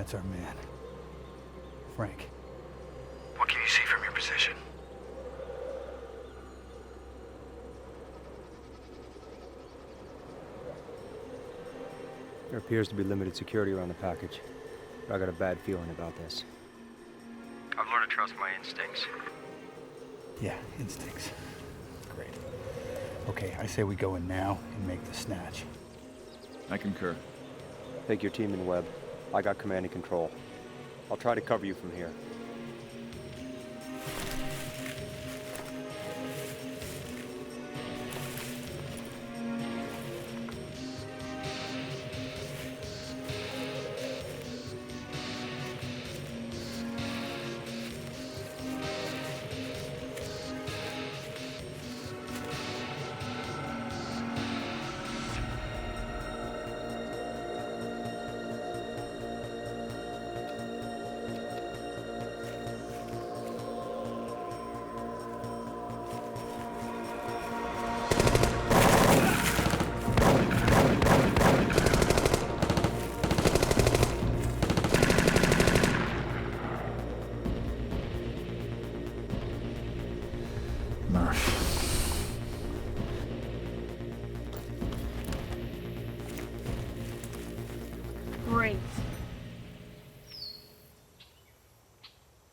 That's our man. Frank. What can you see from your position? There appears to be limited security around the package, but I got a bad feeling about this. I've learned to trust my instincts. Yeah, instincts. Great. Okay, I say we go in now and make the snatch. I concur. Take your team in Webb. I got command and control. I'll try to cover you from here. Great.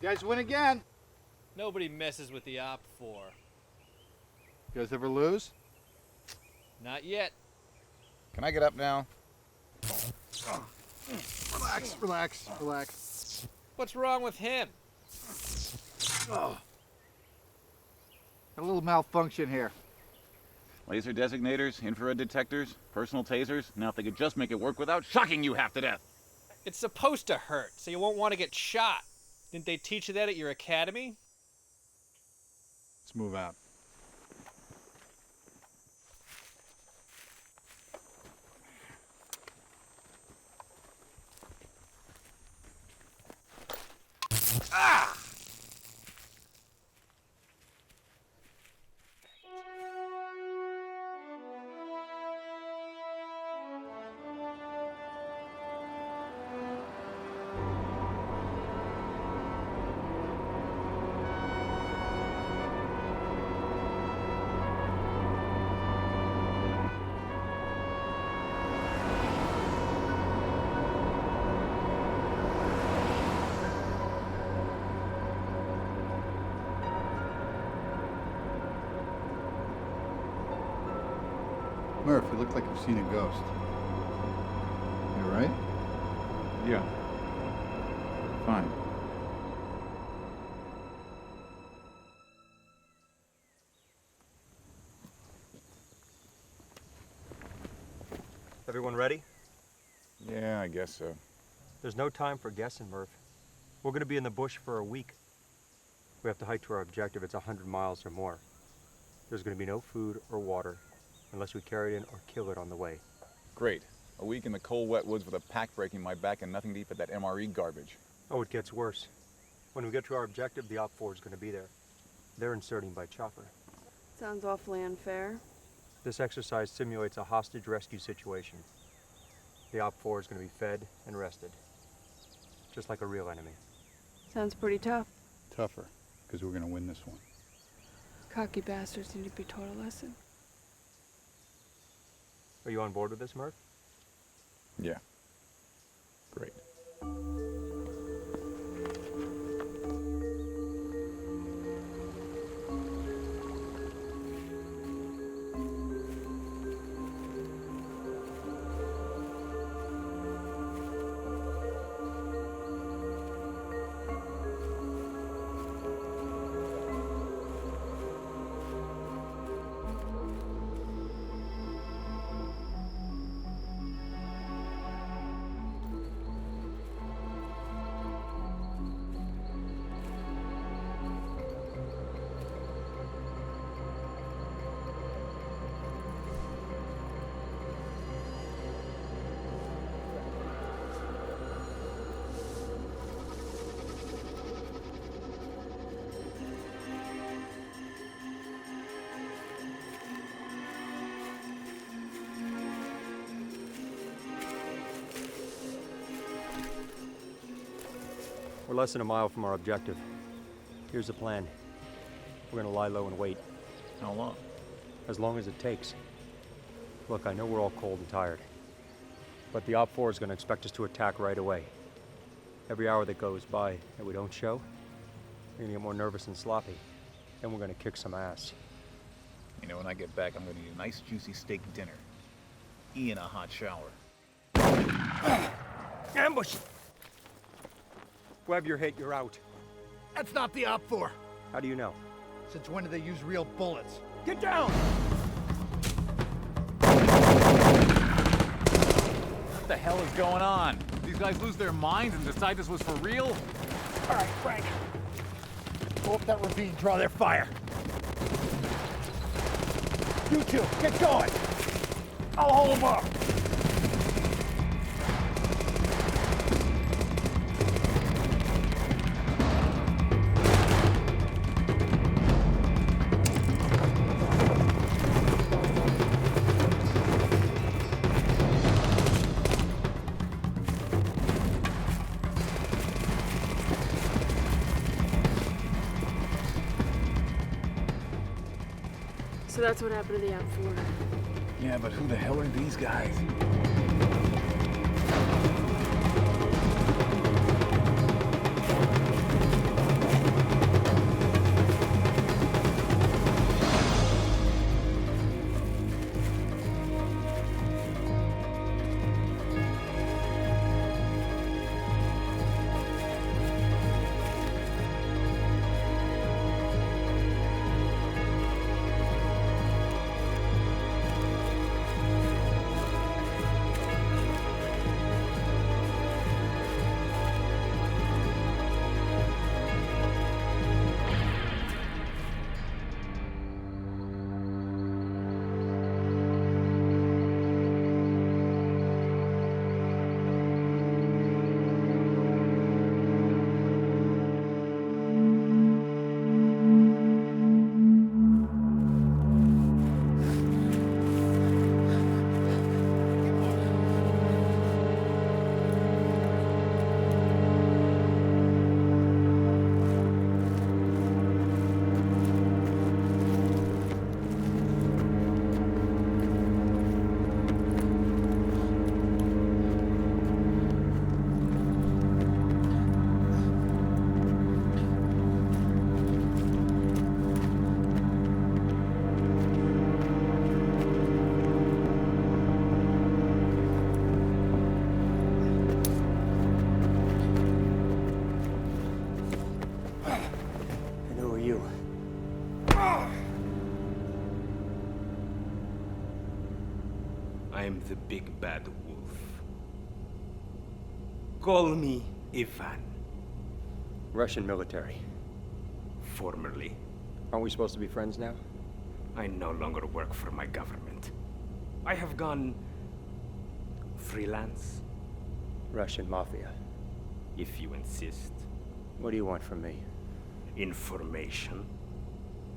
You guys win again. Nobody messes with the Op 4. You guys ever lose? Not yet. Can I get up now? Relax, relax, relax. What's wrong with him? Oh. Got a little malfunction here. Laser designators, infrared detectors, personal tasers. Now if they could just make it work without shocking you half to death. It's supposed to hurt, so you won't want to get shot. Didn't they teach you that at your academy? Let's move out. Ah! Murph, you look like you've seen a ghost. You all right? Yeah. Fine. Everyone ready? Yeah, I guess so. There's no time for guessing, Murph. We're gonna be in the bush for a week. We have to hike to our objective. It's 100 miles or more. There's gonna be no food or water unless we carry it in or kill it on the way. Great. A week in the cold, wet woods with a pack breaking my back and nothing to eat but that MRE garbage. Oh, it gets worse. When we get to our objective, the Op 4 is gonna be there. They're inserting by chopper. Sounds awfully unfair. This exercise simulates a hostage rescue situation. The Op 4 is gonna be fed and rested. Just like a real enemy. Sounds pretty tough. Tougher, because we're gonna win this one. Cocky bastards need to be taught a lesson. Are you on board with this, Murph? Yeah. Great. less than a mile from our objective. Here's the plan. We're gonna lie low and wait. How long? As long as it takes. Look, I know we're all cold and tired. But the Op 4 is gonna expect us to attack right away. Every hour that goes by that we don't show, we're gonna get more nervous and sloppy. Then we're gonna kick some ass. You know, when I get back, I'm gonna eat a nice juicy steak dinner. In a hot shower. Ambush! Web, you're hit, you're out. That's not the Op 4. How do you know? Since when do they use real bullets? Get down! What the hell is going on? These guys lose their minds and decide this was for real? All right, Frank. Go up that ravine, draw their fire. You two, get going. I'll hold them up. So that's what happened to the Op 4. Yeah, but who the hell are these guys? I'm the big bad wolf. Call me Ivan. Russian military. Formerly. Aren't we supposed to be friends now? I no longer work for my government. I have gone freelance, Russian mafia. if you insist. What do you want from me? Information,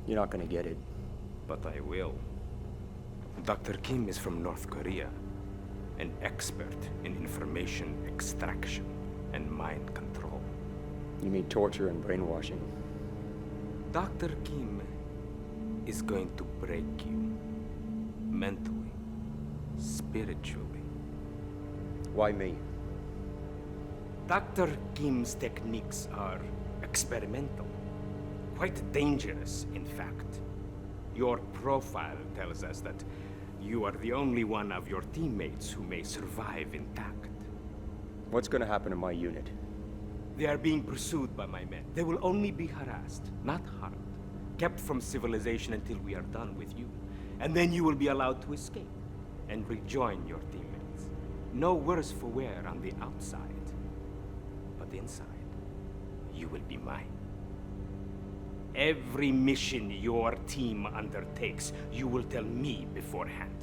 You're not gonna get it. but I will. Dr. Kim is from North Korea, an expert in information extraction and mind control. You mean torture and brainwashing? Dr. Kim is going to break you mentally, spiritually. Why me? Dr. Kim's techniques are experimental, quite dangerous, in fact. Your profile tells us that you are the only one of your teammates who may survive intact. What's gonna happen to my unit? They are being pursued by my men. They will only be harassed, not harmed. Kept from civilization until we are done with you. And then you will be allowed to escape and rejoin your teammates. No worse for wear on the outside. But inside, you will be mine. Every mission your team undertakes, you will tell me beforehand.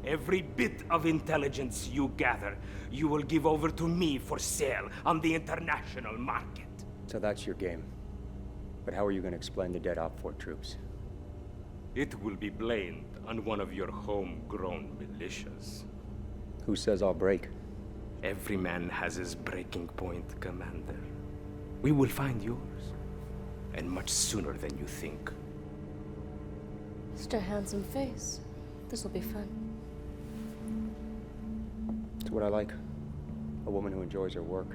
Every bit of intelligence you gather, you will give over to me for sale on the international market. So that's your game. But how are you gonna explain the dead Op 4 troops? It will be blamed on one of your homegrown militias. Who says I'll break? Every man has his breaking point, Commander. We will find yours. And much sooner than you think. Mr. Handsome Face. This will be fun. It's what I like. A woman who enjoys her work.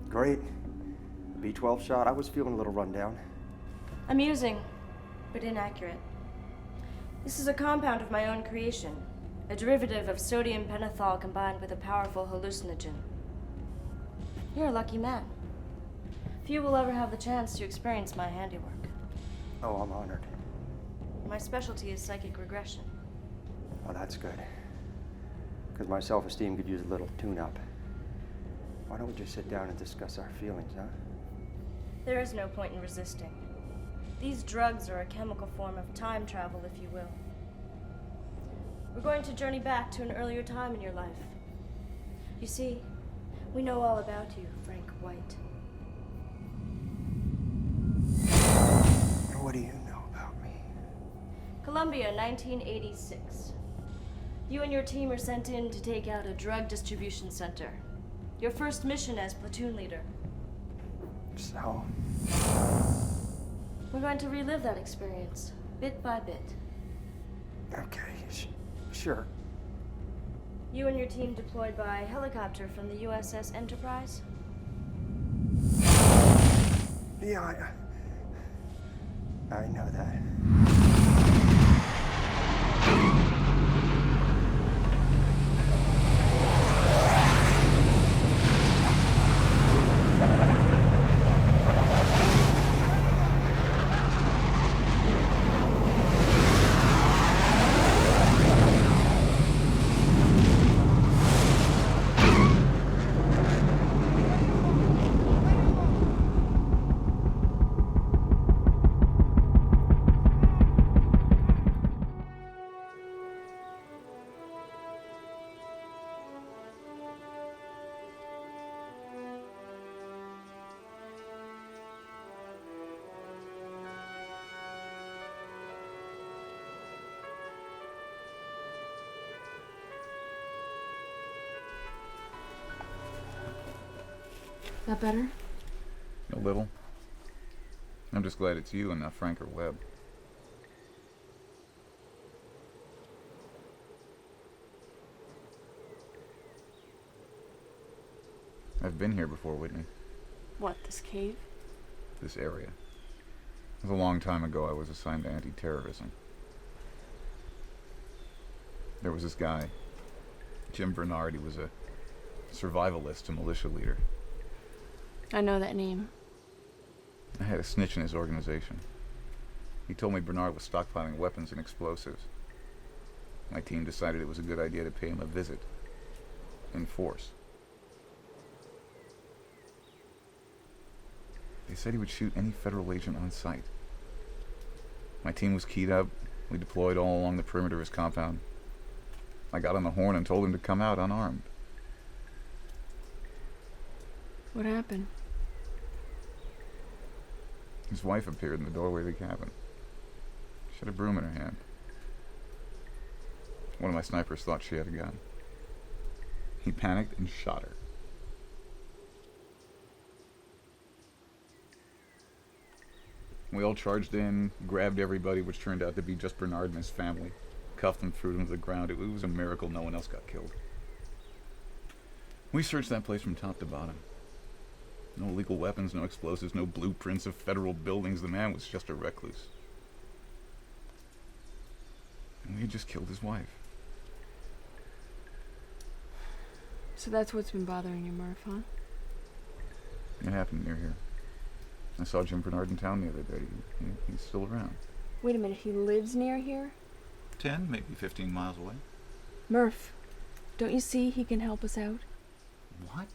Great. B12 shot. I was feeling a little rundown. Amusing, but inaccurate. This is a compound of my own creation, a derivative of sodium pentothal combined with a powerful hallucinogen. You're a lucky man. Few will ever have the chance to experience my handiwork. Oh, I'm honored. My specialty is psychic regression. Oh, that's good. Because my self-esteem could use a little tune-up. Why don't we just sit down and discuss our feelings, huh? There is no point in resisting. These drugs are a chemical form of time travel, if you will. We're going to journey back to an earlier time in your life. You see, we know all about you, Frank White. What do you know about me? Columbia, 1986. You and your team are sent in to take out a drug distribution center. Your first mission as platoon leader. So? We're going to relive that experience, bit by bit. Okay, sure. You and your team deployed by helicopter from the USS Enterprise? Yeah, I know that. That better? A little. I'm just glad it's you and not Frank or Webb. I've been here before, Whitney. What, this cave? This area. It was a long time ago I was assigned to anti-terrorism. There was this guy, Jim Bernard. He was a survivalist, a militia leader. I know that name. I had a snitch in his organization. He told me Bernard was stockpiling weapons and explosives. My team decided it was a good idea to pay him a visit. In force. They said he would shoot any federal agent on sight. My team was keyed up. We deployed all along the perimeter of his compound. I got on the horn and told him to come out unarmed. What happened? His wife appeared in the doorway of the cabin. She had a broom in her hand. One of my snipers thought she had a gun. He panicked and shot her. We all charged in, grabbed everybody, which turned out to be just Bernard and his family, cuffed them, threw them to the ground. It was a miracle no one else got killed. We searched that place from top to bottom. No illegal weapons, no explosives, no blueprints of federal buildings. The man was just a recluse. And we had just killed his wife. So that's what's been bothering you, Murph, huh? It happened near here. I saw Jim Bernard in town the other day. He's still around. Wait a minute, he lives near here? 10, maybe 15 miles away. Murph, don't you see he can help us out? What?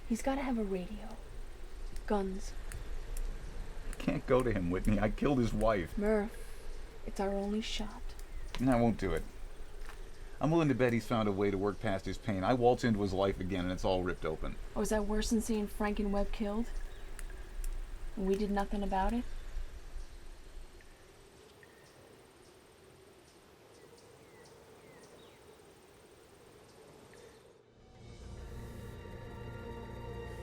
He's got to have a radio. Guns. I can't go to him, Whitney. I killed his wife. Murph, it's our only shot. And I won't do it. I'm willing to bet he's found a way to work past his pain. I waltz into his life again and it's all ripped open. Oh, is that worse than seeing Frank and Webb killed? And we did nothing about it?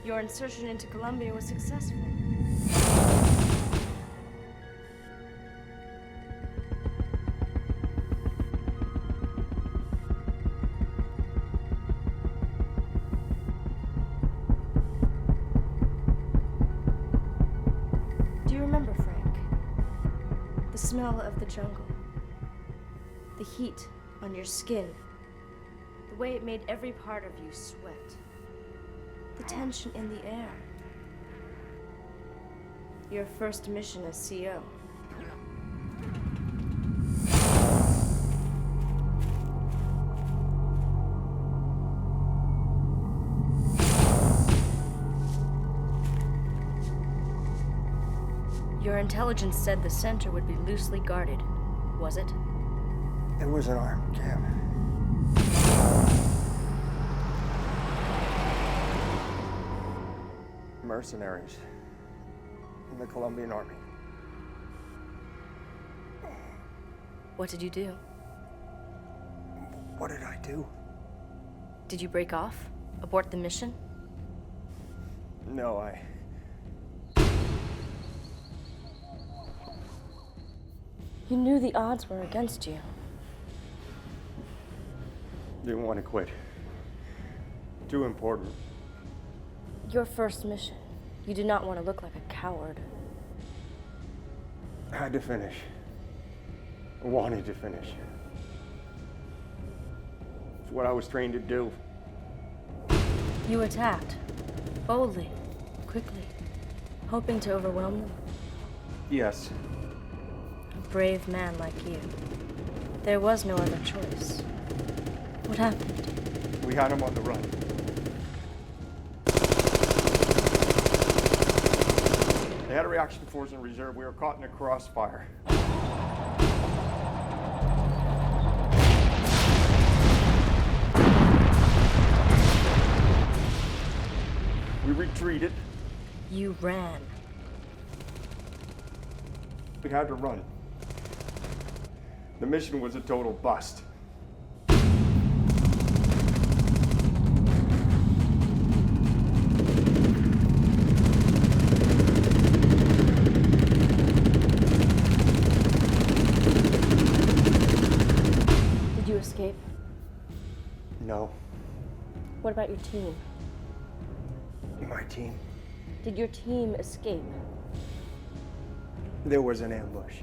Your insertion into Colombia was successful. Do you remember, Frank? The smell of the jungle. The heat on your skin. The way it made every part of you sweat. The tension in the air. Your first mission as CO. Your intelligence said the center would be loosely guarded. Was it? There was an armed camp. Mercenaries in the Colombian army. What did you do? What did I do? Did you break off? Abort the mission? No, You knew the odds were against you. didn't want to quit. Too important. Your first mission. You did not want to look like a coward. I had to finish. I wanted to finish. It's what I was trained to do. You attacked. Boldly. Quickly. Hoping to overwhelm them. Yes. A brave man like you. There was no other choice. What happened? We had him on the run. They had a reaction force in reserve. We were caught in a crossfire. We retreated. You ran. We had to run. The mission was a total bust. Did you escape? No. What about your team? My team. Did your team escape? There was an ambush.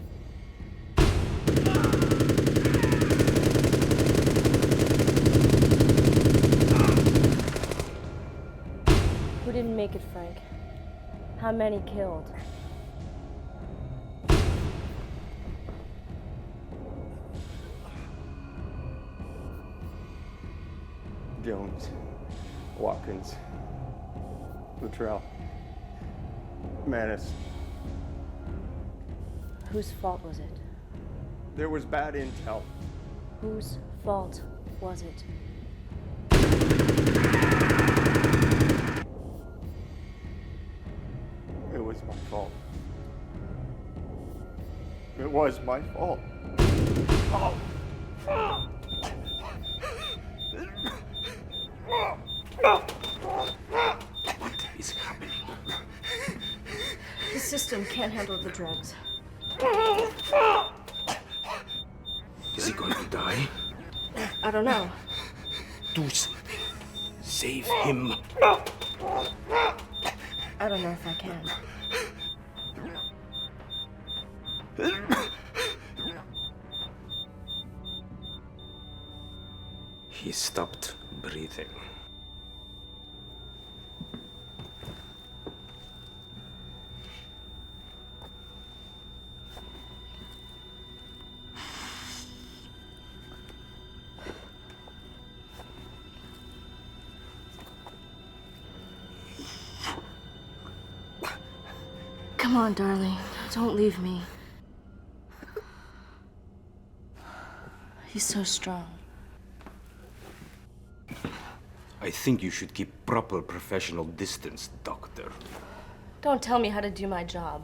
Who didn't make it, Frank? How many killed? Jones, Watkins, Luttrell, Manis. Whose fault was it? There was bad intel. Whose fault was it? It was my fault. It was my fault. Oh. system can't handle the drugs. Is he going to die? I don't know. Do something. Save him. I don't know if I can. He stopped breathing. Come on, darling. Don't leave me. He's so strong. I think you should keep proper professional distance, Doctor. Don't tell me how to do my job.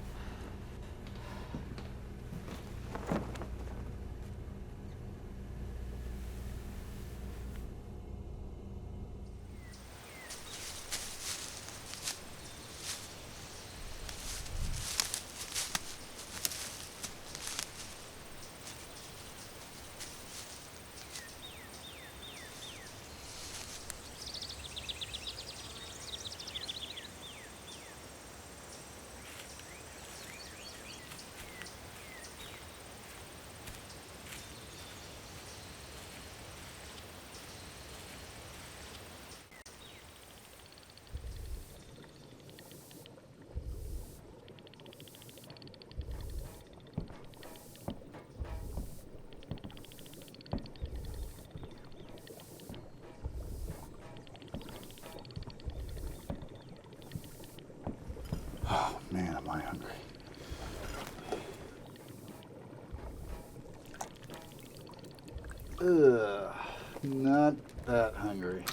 Oh, man, am I hungry. Ugh, not that hungry.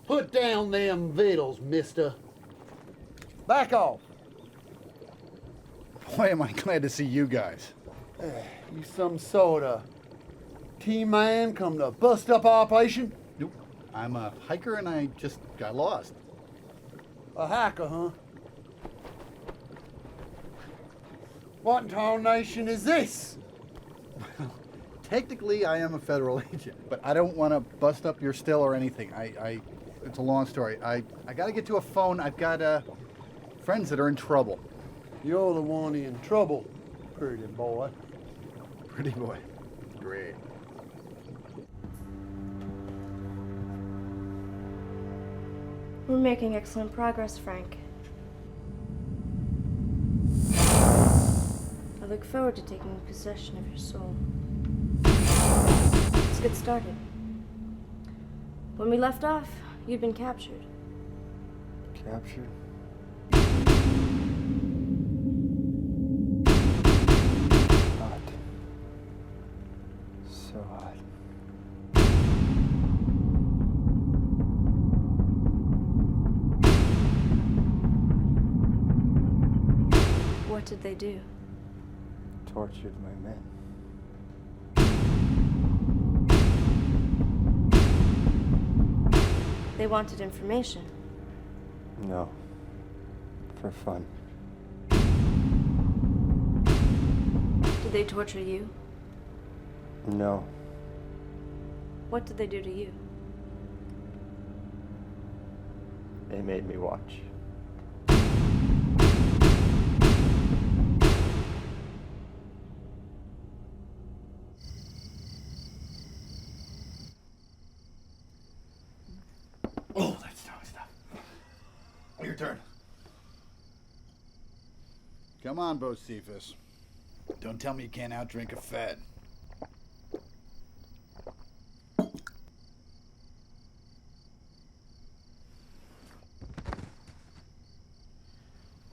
Put down them victuals, mister. Back off. Boy, am I glad to see you guys. You some sort of T-man come to bust up our operation? Nope. I'm a hiker and I just got lost. A hacker, huh? What in tarnation is this? Technically, I am a federal agent, but I don't want to bust up your still or anything. It's a long story. I got to get to a phone. I've got friends that are in trouble. You're the one in trouble, pretty boy. Pretty boy. Great. We're making excellent progress, Frank. I look forward to taking possession of your soul. Let's get started. When we left off, you'd been captured. Captured? Hot. So hot. What did they do? Tortured my men. They wanted information. No. For fun. Did they torture you? No. What did they do to you? They made me watch. Oh, that's strong stuff. Your turn. Come on, Bocephus. Don't tell me you can't outdrink a fed.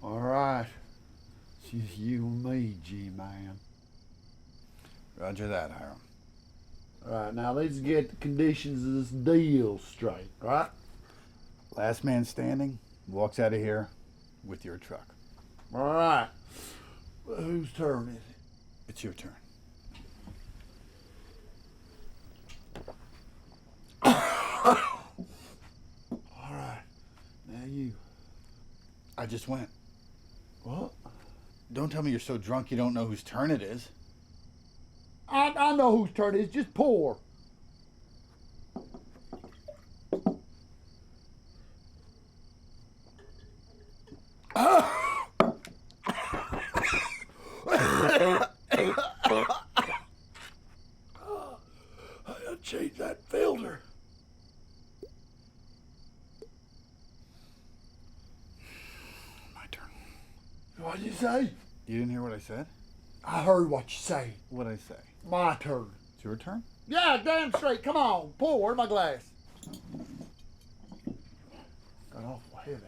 All right. It's just you and me, G-Man. Roger that, Hiram. All right, now let's get the conditions of this deal straight, right? Last man standing walks out of here with your truck. All right. Well, whose turn is it? It's your turn. All right. Now you. I just went. What? Don't tell me you're so drunk you don't know whose turn it is. I know whose turn it is. Just pour. I'll change that filter. My turn. What'd you say? You didn't hear what I said? I heard what you say. What'd I say? My turn. It's your turn? Yeah, damn straight. Come on, pour. Where's my glass? Got awful heavy.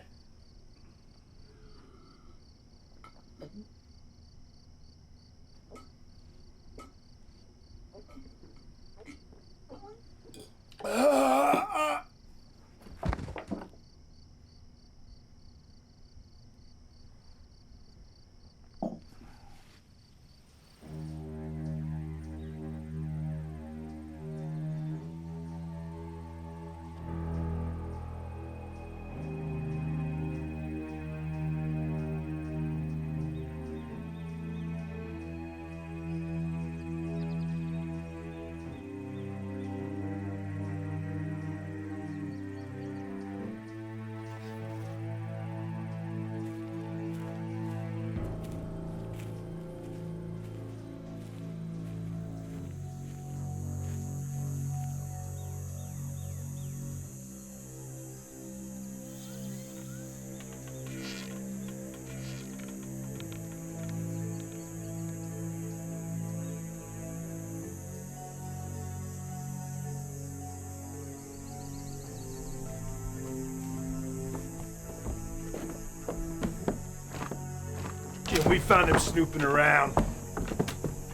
Yeah, we found them snooping around.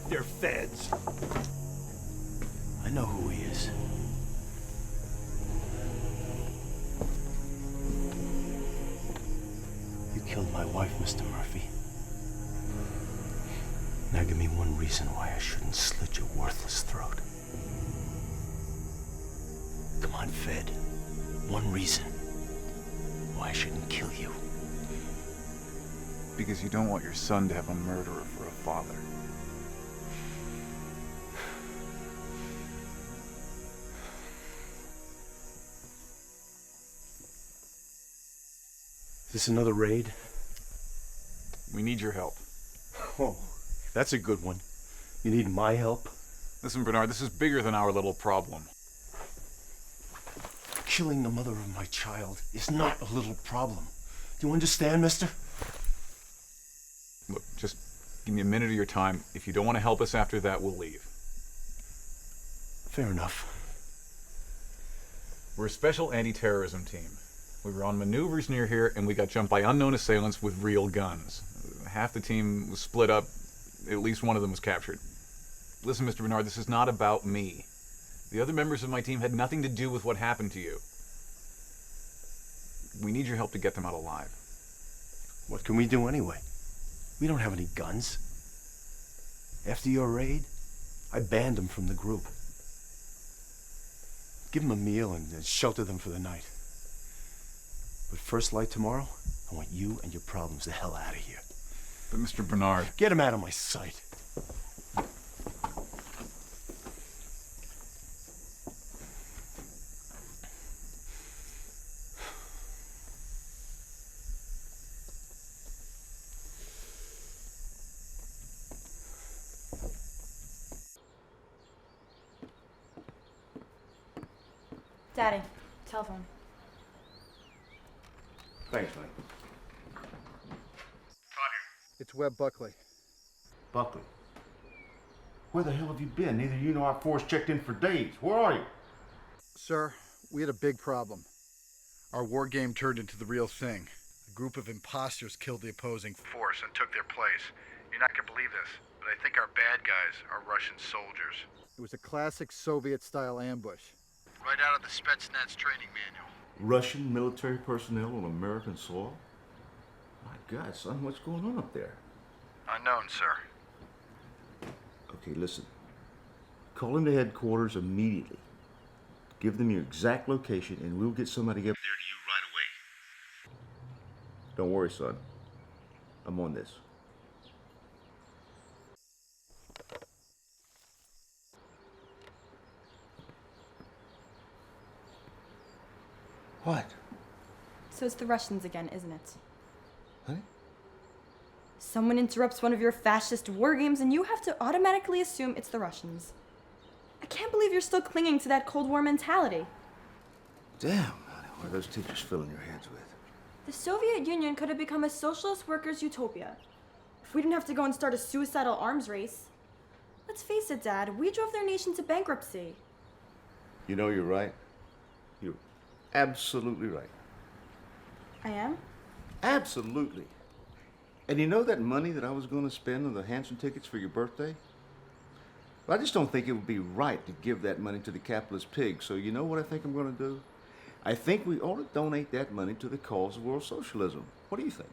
They're feds. I know who he is. You killed my wife, Mr. Murphy. Now give me one reason why I shouldn't slit your worthless throat. Come on, Fed. One reason why I shouldn't kill you. Because you don't want your son to have a murderer for a father. Is this another raid? We need your help. Oh, that's a good one. You need my help? Listen, Bernard, this is bigger than our little problem. Killing the mother of my child is not a little problem. Do you understand, mister? Look, just give me a minute of your time. If you don't want to help us after that, we'll leave. Fair enough. We're a special anti-terrorism team. We were on maneuvers near here, and we got jumped by unknown assailants with real guns. Half the team was split up. At least one of them was captured. Listen, Mr. Bernard, this is not about me. The other members of my team had nothing to do with what happened to you. We need your help to get them out alive. What can we do anyway? We don't have any guns. After your raid, I banned them from the group. Give them a meal and shelter them for the night. But first light tomorrow, I want you and your problems the hell out of here. But Mr. Bernard... Get them out of my sight. Daddy, telephone. Thanks, man. It's Webb Buckley. Buckley. Where the hell have you been? Neither you nor our force checked in for days. Where are you? Sir, we had a big problem. Our war game turned into the real thing. A group of imposters killed the opposing force and took their place. You're not gonna believe this, but I think our bad guys are Russian soldiers. It was a classic Soviet-style ambush. Right out of the Spetsnaz training manual. Russian military personnel on American soil? My God, son, what's going on up there? Unknown, sir. Okay, listen. Call into headquarters immediately. Give them your exact location, and we'll get somebody up there to you right away. Don't worry, son. I'm on this. What? So it's the Russians again, isn't it? Honey? Someone interrupts one of your fascist war games and you have to automatically assume it's the Russians. I can't believe you're still clinging to that Cold War mentality. Damn, honey, what are those teachers filling your heads with? The Soviet Union could have become a socialist workers' utopia. If we didn't have to go and start a suicidal arms race. Let's face it, Dad, we drove their nation to bankruptcy. You know you're right. You're absolutely right. I am? Absolutely. And you know that money that I was going to spend on the Hanson tickets for your birthday? Well, I just don't think it would be right to give that money to the capitalist pig. So you know what I think I'm going to do? I think we ought to donate that money to the cause of world socialism. What do you think?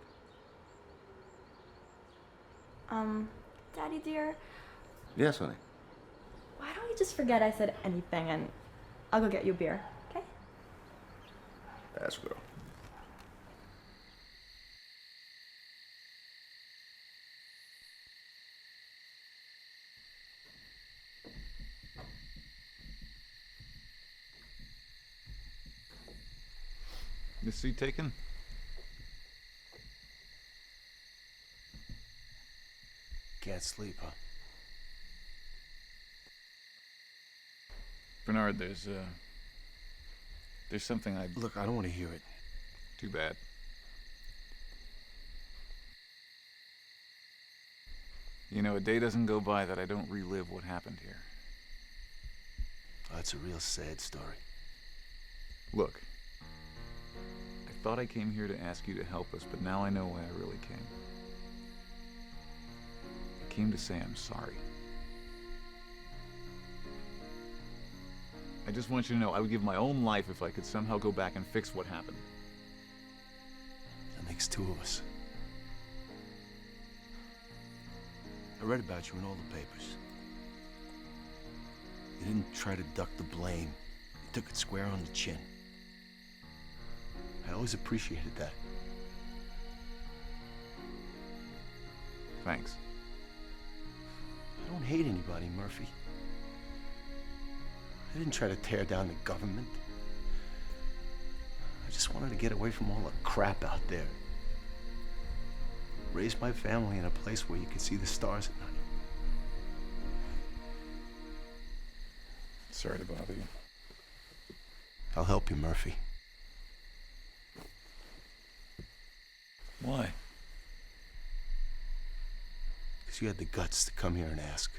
Daddy dear, Yes, honey. why don't you just forget I said anything and I'll go get you a beer, okay? That's girl. This seat taken? Can't sleep, huh? Bernard, there's something I... Look, I don't want to hear it. Too bad. You know, a day doesn't go by that I don't relive what happened here. Oh, it's a real sad story. Look, I thought I came here to ask you to help us, but now I know why I really came. I came to say I'm sorry. I just want you to know I would give my own life if I could somehow go back and fix what happened. That makes two of us. I read about you in all the papers. You didn't try to duck the blame. You took it square on the chin. I always appreciated that. Thanks. I don't hate anybody, Murphy. I didn't try to tear down the government. I just wanted to get away from all the crap out there. Raise my family in a place where you could see the stars at night. Sorry to bother you. I'll help you, Murphy. Why? Because you had the guts to come here and ask.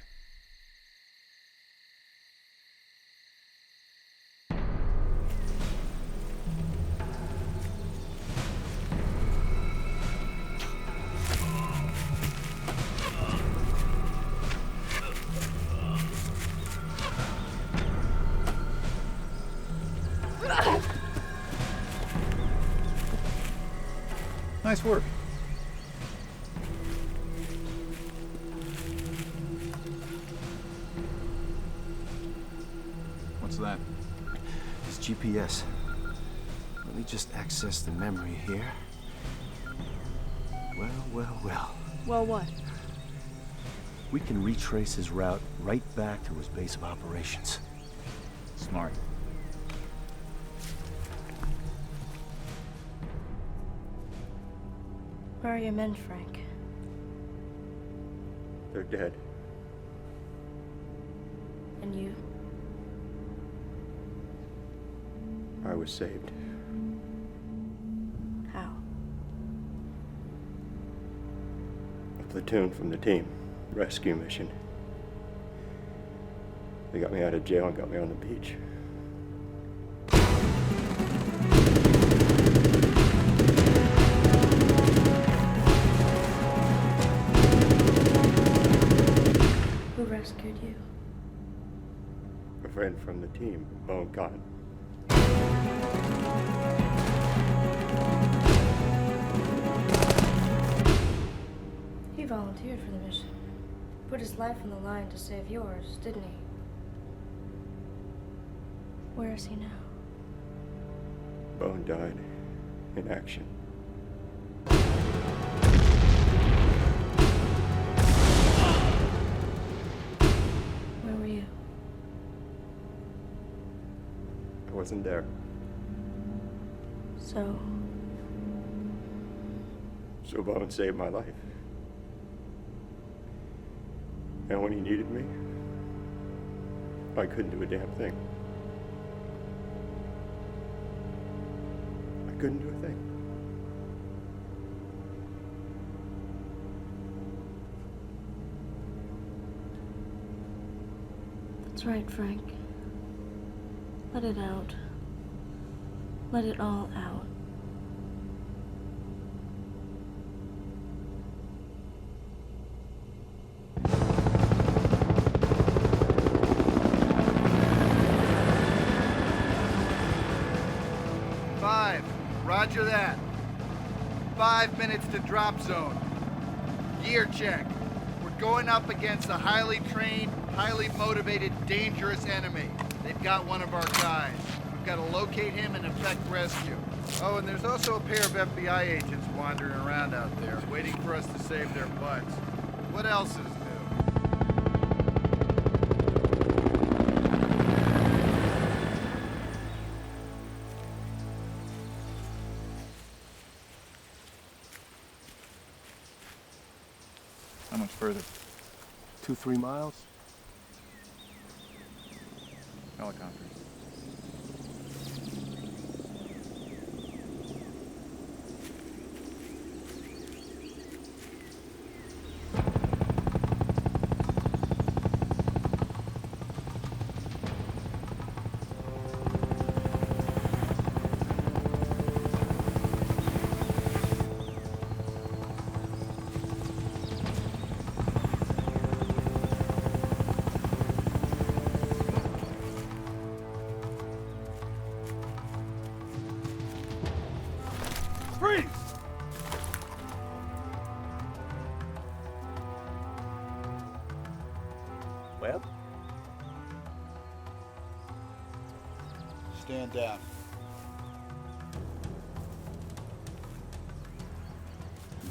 Nice work. What's that? It's GPS. Let me just access the memory here. Well, well, well. Well, what? We can retrace his route right back to his base of operations. Smart. Where are your men, Frank? They're dead. And you? I was saved. How? A platoon from the team. Rescue mission. They got me out of jail and got me on the beach. Who rescued you? A friend from the team, Bone Cotton. He volunteered for the mission. Put his life on the line to save yours, didn't he? Where is he now? Bone died in action. Where were you? I wasn't there. So Bone saved my life. And when he needed me, I couldn't do a damn thing. I couldn't do a thing. That's right, Frank. Let it out. Let it all out. Roger that. 5 minutes to drop zone. Gear check. We're going up against a highly trained, highly motivated, dangerous enemy. They've got one of our guys. We've got to locate him and effect rescue. Oh, and there's also a pair of FBI agents wandering around out there, waiting for us to save their butts. What else is new? How much further? 2-3 miles? Helicopter. Well? Stand down.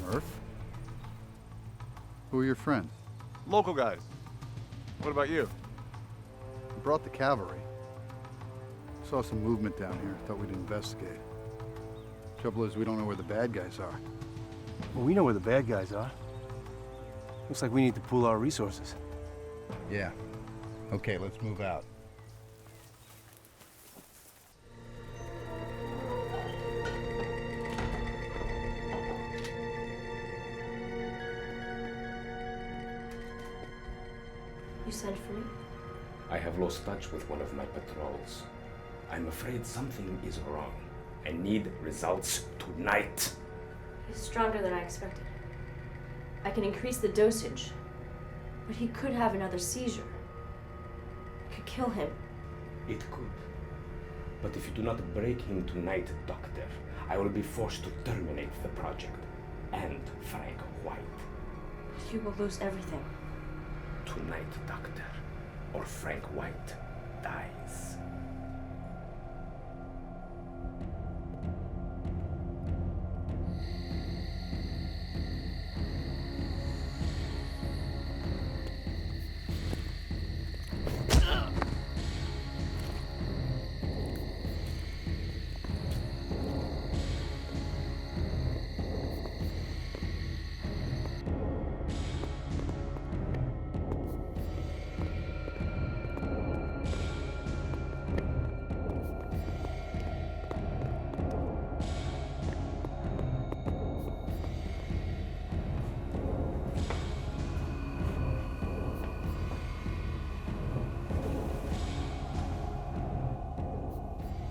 Murph? Who are your friends? Local guys. What about you? We brought the cavalry. Saw some movement down here. Thought we'd investigate. Trouble is, we don't know where the bad guys are. Well, we know where the bad guys are. Looks like we need to pool our resources. Yeah. Okay, let's move out. You sent for me? I have lost touch with one of my patrols. I'm afraid something is wrong. I need results tonight. He's stronger than I expected. I can increase the dosage, but he could have another seizure. It could kill him. It could. But if you do not break him tonight, Doctor, I will be forced to terminate the project. And Frank White. You will lose everything. Tonight, Doctor, or Frank White dies.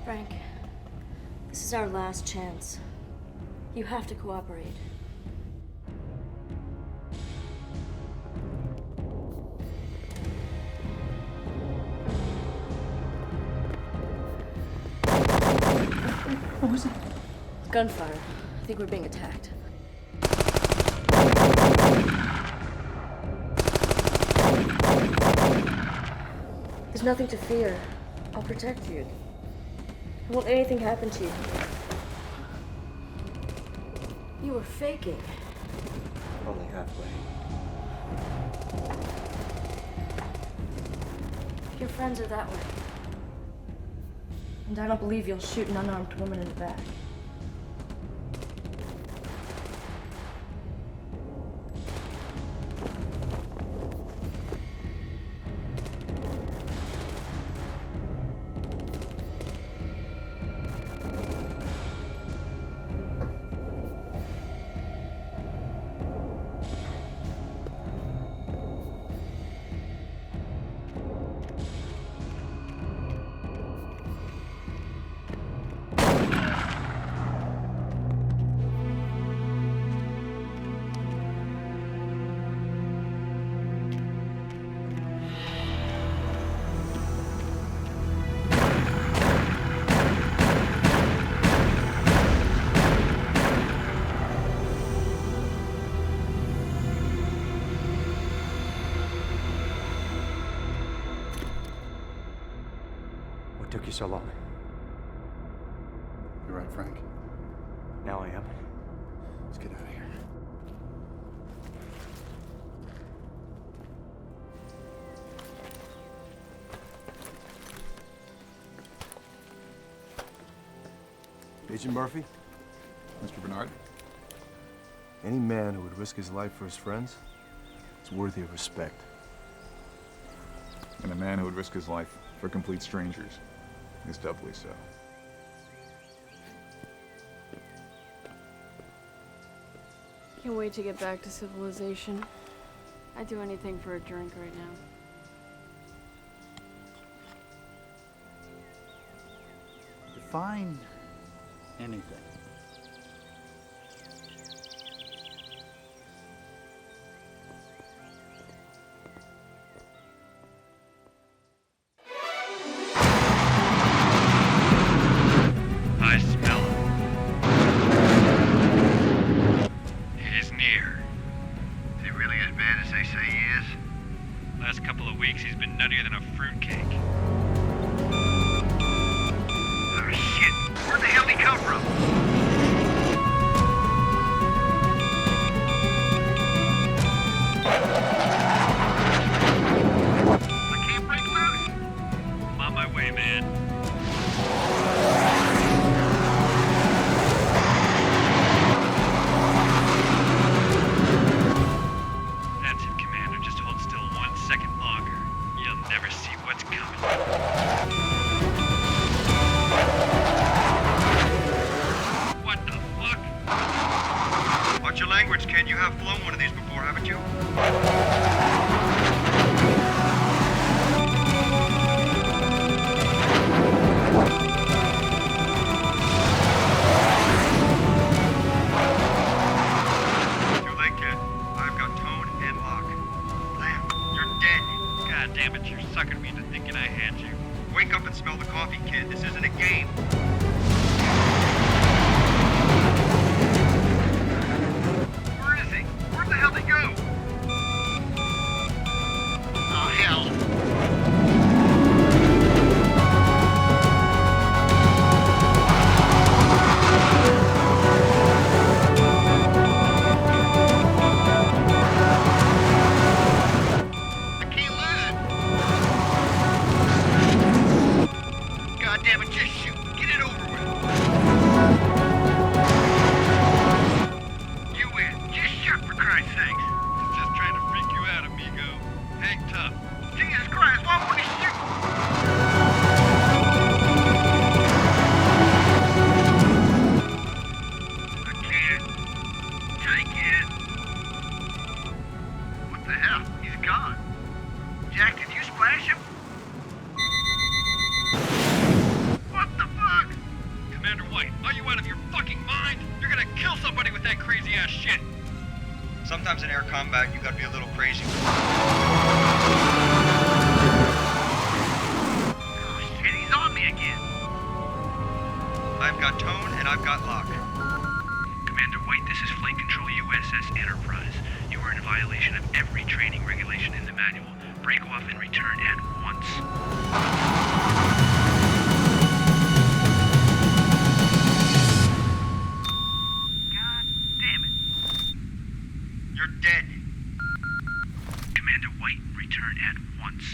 Frank, this is our last chance. You have to cooperate. What was it? Gunfire. I think we're being attacked. There's nothing to fear. I'll protect you. I won't let anything happen to you. You were faking. Only halfway. Your friends are that way. And I don't believe you'll shoot an unarmed woman in the back. so long. You're right, Frank. Now I am. Let's get out of here. Agent Murphy? Mr. Bernard? Any man who would risk his life for his friends is worthy of respect. And a man who would risk his life for complete strangers is doubly so. Can't wait to get back to civilization. I'd do anything for a drink right now. Define anything. I smell him. He's near. Is he really as bad as they say he is? Last couple of weeks, he's been nuttier than a fruitcake. Oh shit! Where the hell did he come from? I can't break loose. I'm on my way, man. That's it, Commander. Just hold still 1 second longer. You'll never see what's coming. What the fuck? Watch your language, Ken. You have flown one of these before, haven't you? Too late, kid. I've got tone and lock. Lamb, you're dead. God damn it, you're sucking me into thinking I had you. Wake up and smell the coffee, kid. This isn't a game. Where is he? Where the hell did he go? Oh, hell. I can't lose it. God damn it, just shoot. Get it over with. You win. Just shoot, for Christ's sakes. Just trying to freak you out, amigo. Hang tough. Jesus Christ, why won't he shoot? I can't. Take it. What the hell? He's gone. Jack, did you splash him? What the fuck? Commander White, are you out of your fucking mind? You're gonna kill somebody with that crazy ass shit. Sometimes in air combat, you gotta be a little crazy. Oh shit, he's on me again. I've got tone and I've got lock. Commander White, this is Flight Control USS Enterprise. You are in violation of every training regulation in the manual. Break off and return at once. God damn it. You're dead. Commander White, return at once.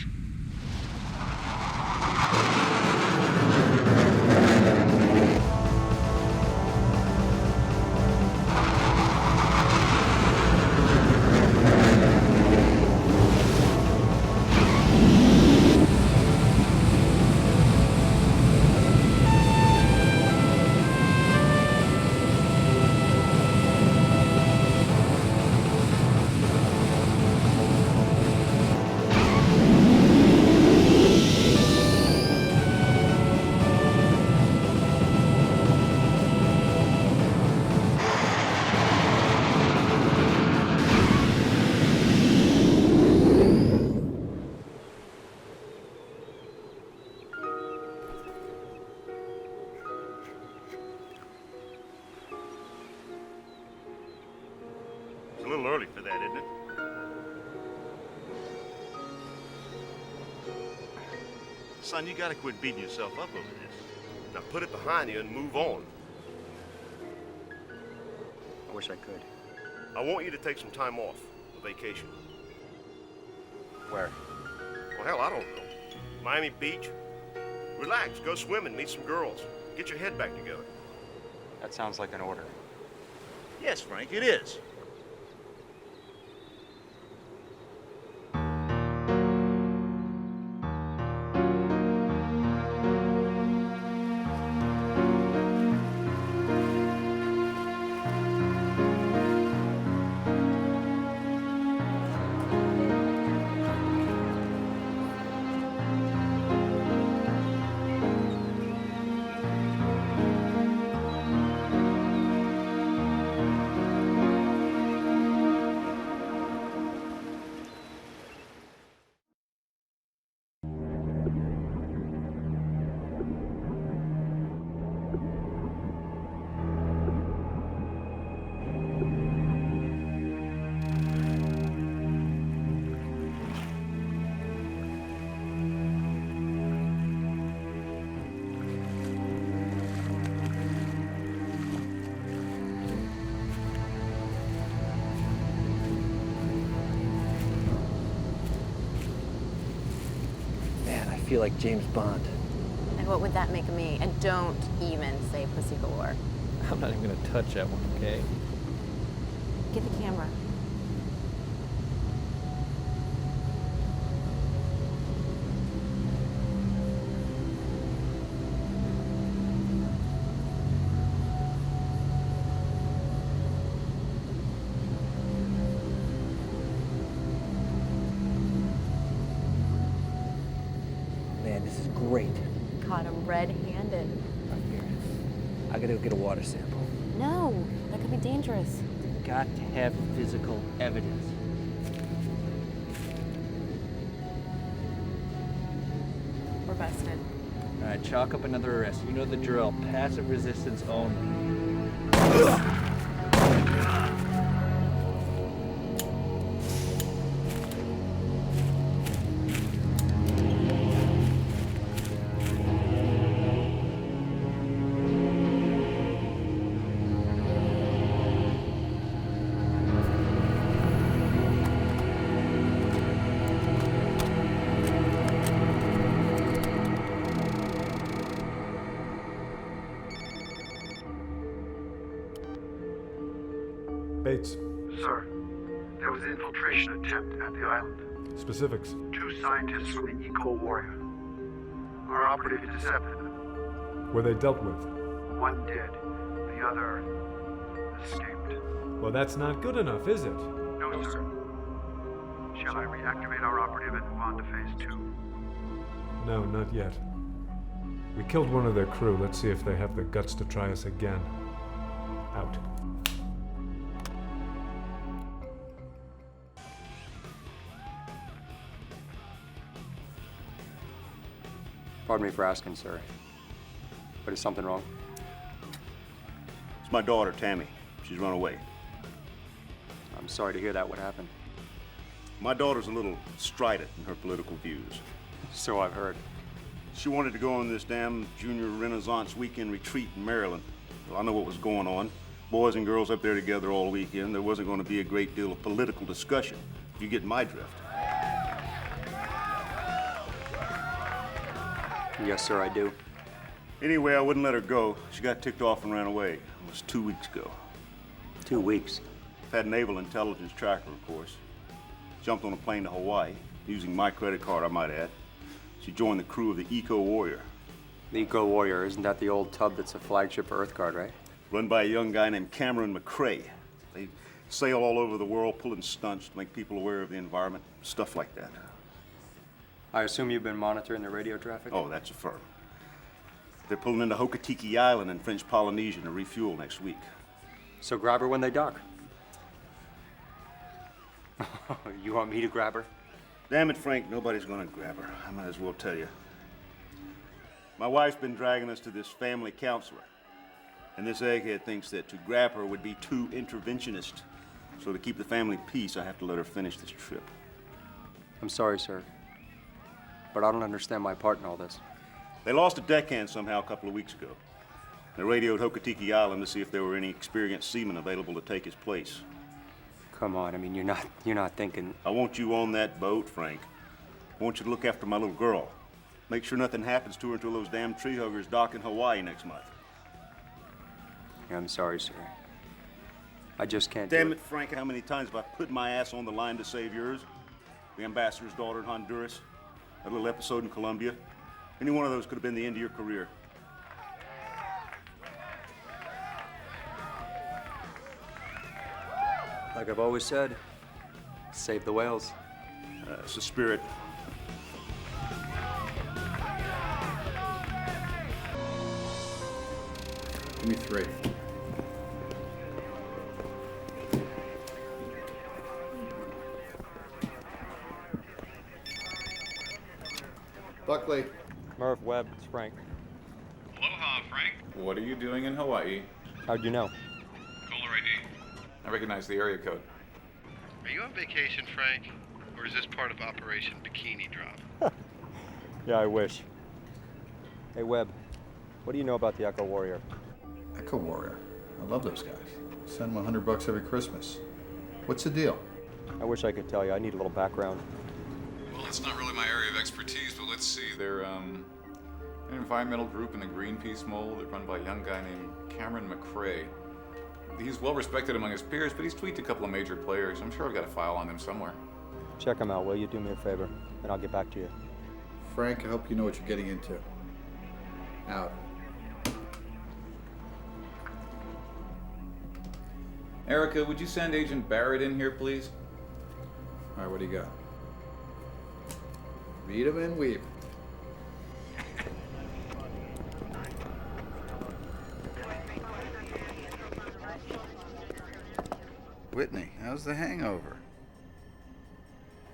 It's a little early for that, isn't it? Son, you gotta quit beating yourself up over this. Now put it behind you and move on. I wish I could. I want you to take some time off, a vacation. Where? Well, hell, I don't know. Miami Beach? Relax, go swimming, meet some girls. Get your head back together. That sounds like an order. Yes, Frank, it is. Feel like James Bond. And what would that make me? And don't even say pussy galore. I'm not even gonna touch that one, okay? Get the camera. Man, this is great. Caught him red-handed. Right here. I gotta go get a water sample. No, that could be dangerous. Got to have physical evidence. We're busted. All right, chalk up another arrest. You know the drill. Passive resistance only. Bates. Sir, there was an infiltration attempt at the island. Specifics. 2 scientists from the Eco Warrior. Our operative intercepted them. Were they dealt with? One dead, the other escaped. Well, that's not good enough, is it? No, sir. Shall I reactivate our operative and move on to phase 2? No, not yet. We killed one of their crew. Let's see if they have the guts to try us again. Out. Pardon me for asking, sir. But is something wrong? It's my daughter, Tammy. She's run away. I'm sorry to hear that. What happened? My daughter's a little strident in her political views. So I've heard. She wanted to go on this damn Junior Renaissance weekend retreat in Maryland. Well, I know what was going on. Boys and girls up there together all weekend. There wasn't going to be a great deal of political discussion, if you get my drift. Yes, sir, I do. Anyway, I wouldn't let her go. She got ticked off and ran away. It was 2 weeks ago. 2 weeks? I've had naval intelligence tracker, of course. Jumped on a plane to Hawaii, using my credit card, I might add. She joined the crew of the Eco Warrior. The Eco Warrior, isn't that the old tub that's a flagship for Earthguard, right? Run by a young guy named Cameron McCrae. They sail all over the world pulling stunts to make people aware of the environment, stuff like that. I assume you've been monitoring the radio traffic? Oh, that's a firm. They're pulling into Hokatiki Island in French Polynesia to refuel next week. So grab her when they dock. You want me to grab her? Damn it, Frank, nobody's gonna grab her. I might as well tell you. My wife's been dragging us to this family counselor. And this egghead thinks that to grab her would be too interventionist. So to keep the family peace, I have to let her finish this trip. I'm sorry, sir. but I don't understand my part in all this. They lost a deckhand somehow a couple of weeks ago. They radioed Hokatiki Island to see if there were any experienced seamen available to take his place. Come on, I mean, you're not thinking... I want you on that boat, Frank. I want you to look after my little girl. Make sure nothing happens to her until those damn tree huggers dock in Hawaii next month. Yeah, I'm sorry, sir. I just can't Damn do it, Frank, how many times have I put my ass on the line to save yours? The ambassador's daughter in Honduras, that little episode in Colombia. Any one of those could have been the end of your career. Like I've always said, save the whales. It's the spirit. Give me 3. Buckley. Murph, Webb, it's Frank. Aloha, Frank. What are you doing in Hawaii? How'd you know? Caller ID. I recognize the area code. Are you on vacation, Frank? Or is this part of Operation Bikini Drop? Yeah, I wish. Hey, Webb, what do you know about the Echo Warrior? Echo Warrior. I love those guys. Send them $100 every Christmas. What's the deal? I wish I could tell you. I need a little background. Well, it's not really my area of expertise, but let's see. They're an environmental group in the Greenpeace mold. They're run by a young guy named Cameron McRae. He's well respected among his peers, but he's tweaked a couple of major players. I'm sure I've got a file on them somewhere. Check them out, will you? Do me a favor, and I'll get back to you. Frank, I hope you know what you're getting into. Out. Erica, would you send Agent Barrett in here, please? All right, what do you got? Read 'em and weep. Whitney, how's the hangover?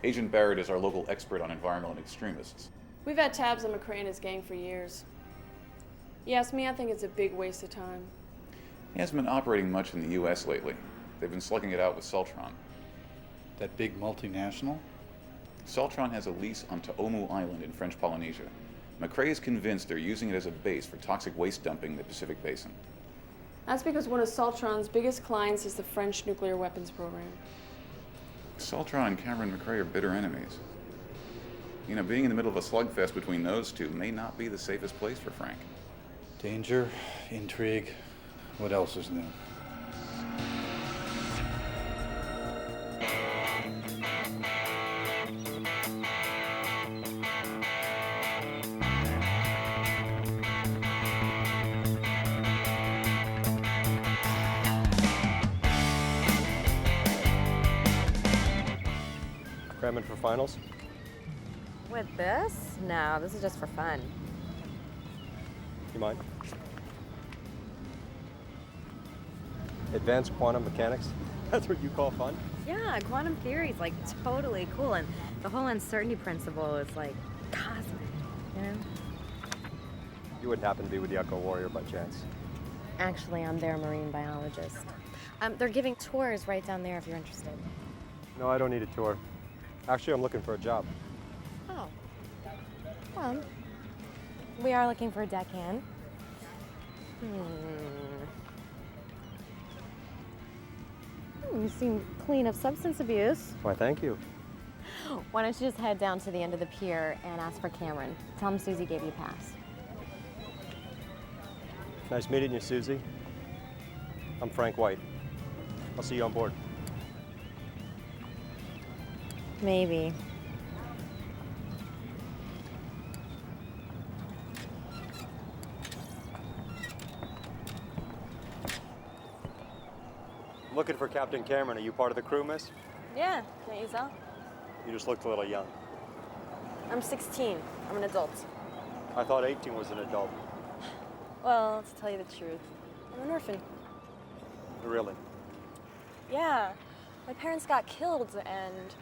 Agent Barrett is our local expert on environmental extremists. We've had tabs on McRae and his gang for years. You ask me, I think it's a big waste of time. He hasn't been operating much in the U.S. lately. They've been slugging it out with Celtron. That big multinational? Celtron has a lease on Tuomu Island in French Polynesia. McRae is convinced they're using it as a base for toxic waste dumping in the Pacific Basin. That's because one of Celtron's biggest clients is the French nuclear weapons program. Celtron and Cameron McRae are bitter enemies. You know, being in the middle of a slugfest between those two may not be the safest place for Frank. Danger, intrigue. What else is new? Cramming for finals? With this? No, this is just for fun. You mind? Advanced quantum mechanics? That's what you call fun? Yeah, quantum theory is like totally cool, and the whole uncertainty principle is like cosmic, you know? You wouldn't happen to be with the Echo Warrior by chance? Actually, I'm their marine biologist. They're giving tours right down there if you're interested. No, I don't need a tour. Actually, I'm looking for a job. Oh. Well, we are looking for a deckhand. You seem clean of substance abuse. Why, thank you. Why don't you just head down to the end of the pier and ask for Cameron? Tell him Susie gave you a pass. Nice meeting you, Susie. I'm Frank White. I'll see you on board. Maybe. I'm looking for Captain Cameron. Are you part of the crew, miss? Yeah, can't you tell? You just looked a little young. I'm 16. I'm an adult. I thought 18 was an adult. Well, to tell you the truth, I'm an orphan. Really? Yeah, my parents got killed and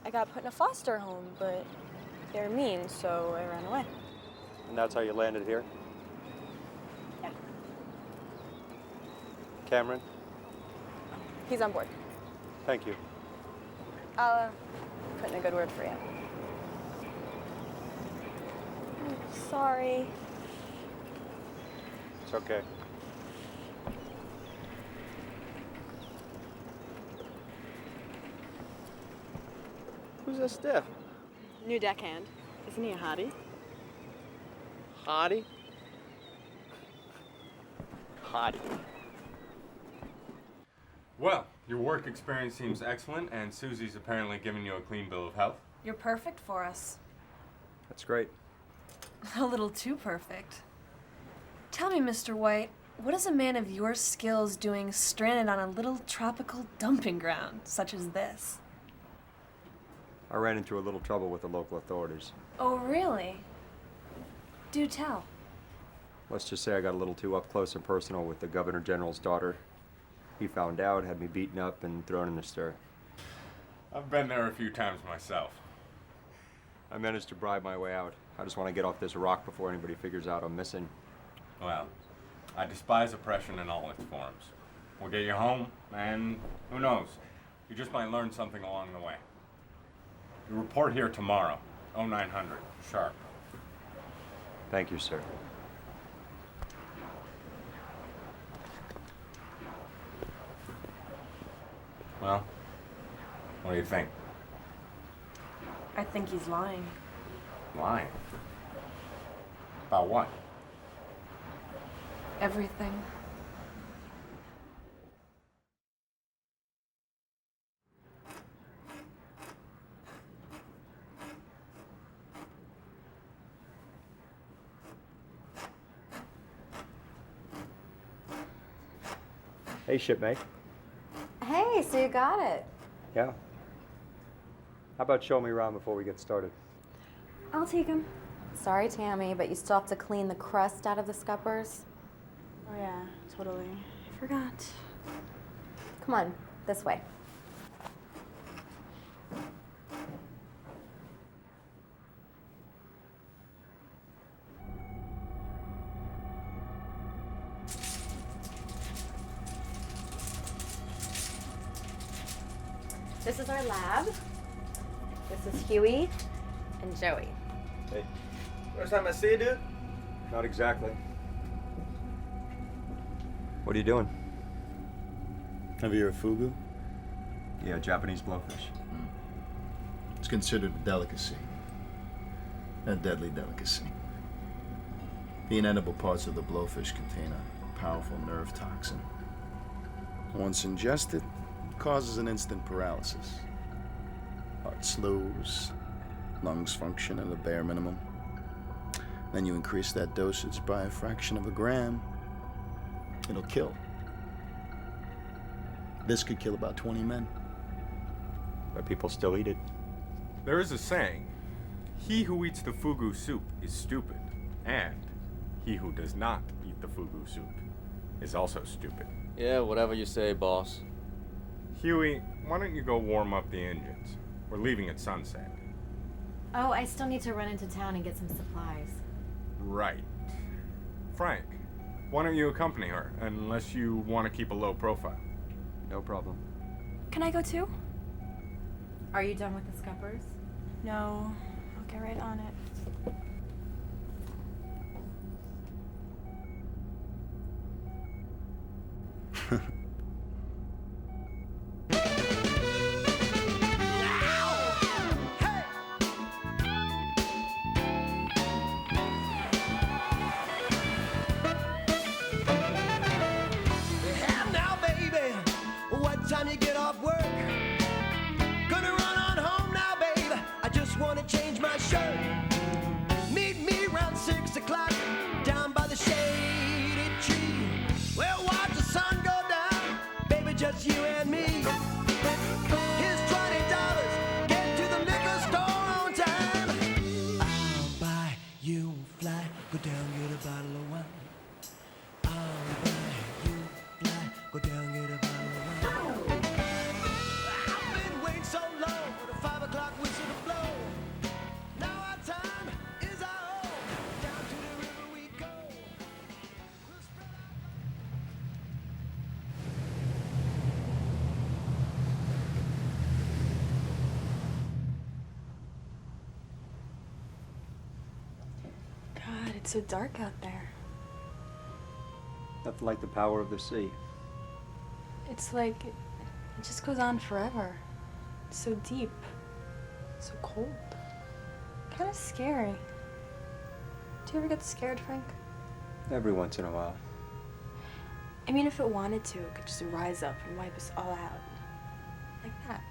I got put in a foster home, but they were mean, so I ran away. And that's how you landed here? Yeah. Cameron? He's on board. Thank you. I'll put in a good word for you. Sorry. It's okay. Who's this stiff? New deckhand. Isn't he a hottie? Hottie? Hottie. Well, your work experience seems excellent, and Susie's apparently giving you a clean bill of health. You're perfect for us. That's great. A little too perfect. Tell me, Mr. White, what is a man of your skills doing stranded on a little tropical dumping ground such as this? I ran into a little trouble with the local authorities. Oh, really? Do tell. Let's just say I got a little too up close and personal with the Governor General's daughter. He found out, had me beaten up and thrown in the stir. I've been there a few times myself. I managed to bribe my way out. I just want to get off this rock before anybody figures out I'm missing. Well, I despise oppression in all its forms. We'll get you home, and who knows? You just might learn something along the way. You report here tomorrow, 0900, sharp. Thank you, sir. Well, what do you think? I think he's lying. Lying? About what? Everything. Hey, shipmate. Hey, so you got it. Yeah. How about show me around before we get started? I'll take him. Sorry, Tammy, but you still have to clean the crust out of the scuppers. Oh yeah, totally. I forgot. Come on, this way. This is our lab. This is Huey and Joey. Hey. First time I see you, dude? Not exactly. What are you doing? Have you heard of fugu? Yeah, Japanese blowfish. It's considered a delicacy. A deadly delicacy. The inedible parts of the blowfish contain a powerful nerve toxin. Once ingested, it causes an instant paralysis. Heart slows, lungs function at a bare minimum. Then you increase that dosage by a fraction of a gram, it'll kill. This could kill about 20 men. But people still eat it. There is a saying, he who eats the fugu soup is stupid, and he who does not eat the fugu soup is also stupid. Yeah, whatever you say, boss. Huey, why don't you go warm up the engines? We're leaving at sunset. Oh, I still need to run into town and get some supplies. Right. Frank, why don't you accompany her, unless you want to keep a low profile? No problem. Can I go too? Are you done with the scuppers? No, I'll get right on it. Time you get off work, gonna run on home now, babe. I just wanna change my shirt. Meet me around 6 o'clock down by the shady tree. We'll watch the sun go down, baby, just you and me. Here's $20, get to the liquor store on time. I'll buy you a fly, go down, get a bottle of wine. I'll buy you a fly, go down, get a bottle of wine. So long for the 5 o'clock whistle to blow. Now our time is our own. Down to the river we go. It's so dark out there. Nothing like the power of the sea. It's like it just goes on forever. It's so deep, so cold, kind of scary. Do you ever get scared, Frank? Every once in a while. I mean, if it wanted to, it could just rise up and wipe us all out. Like that.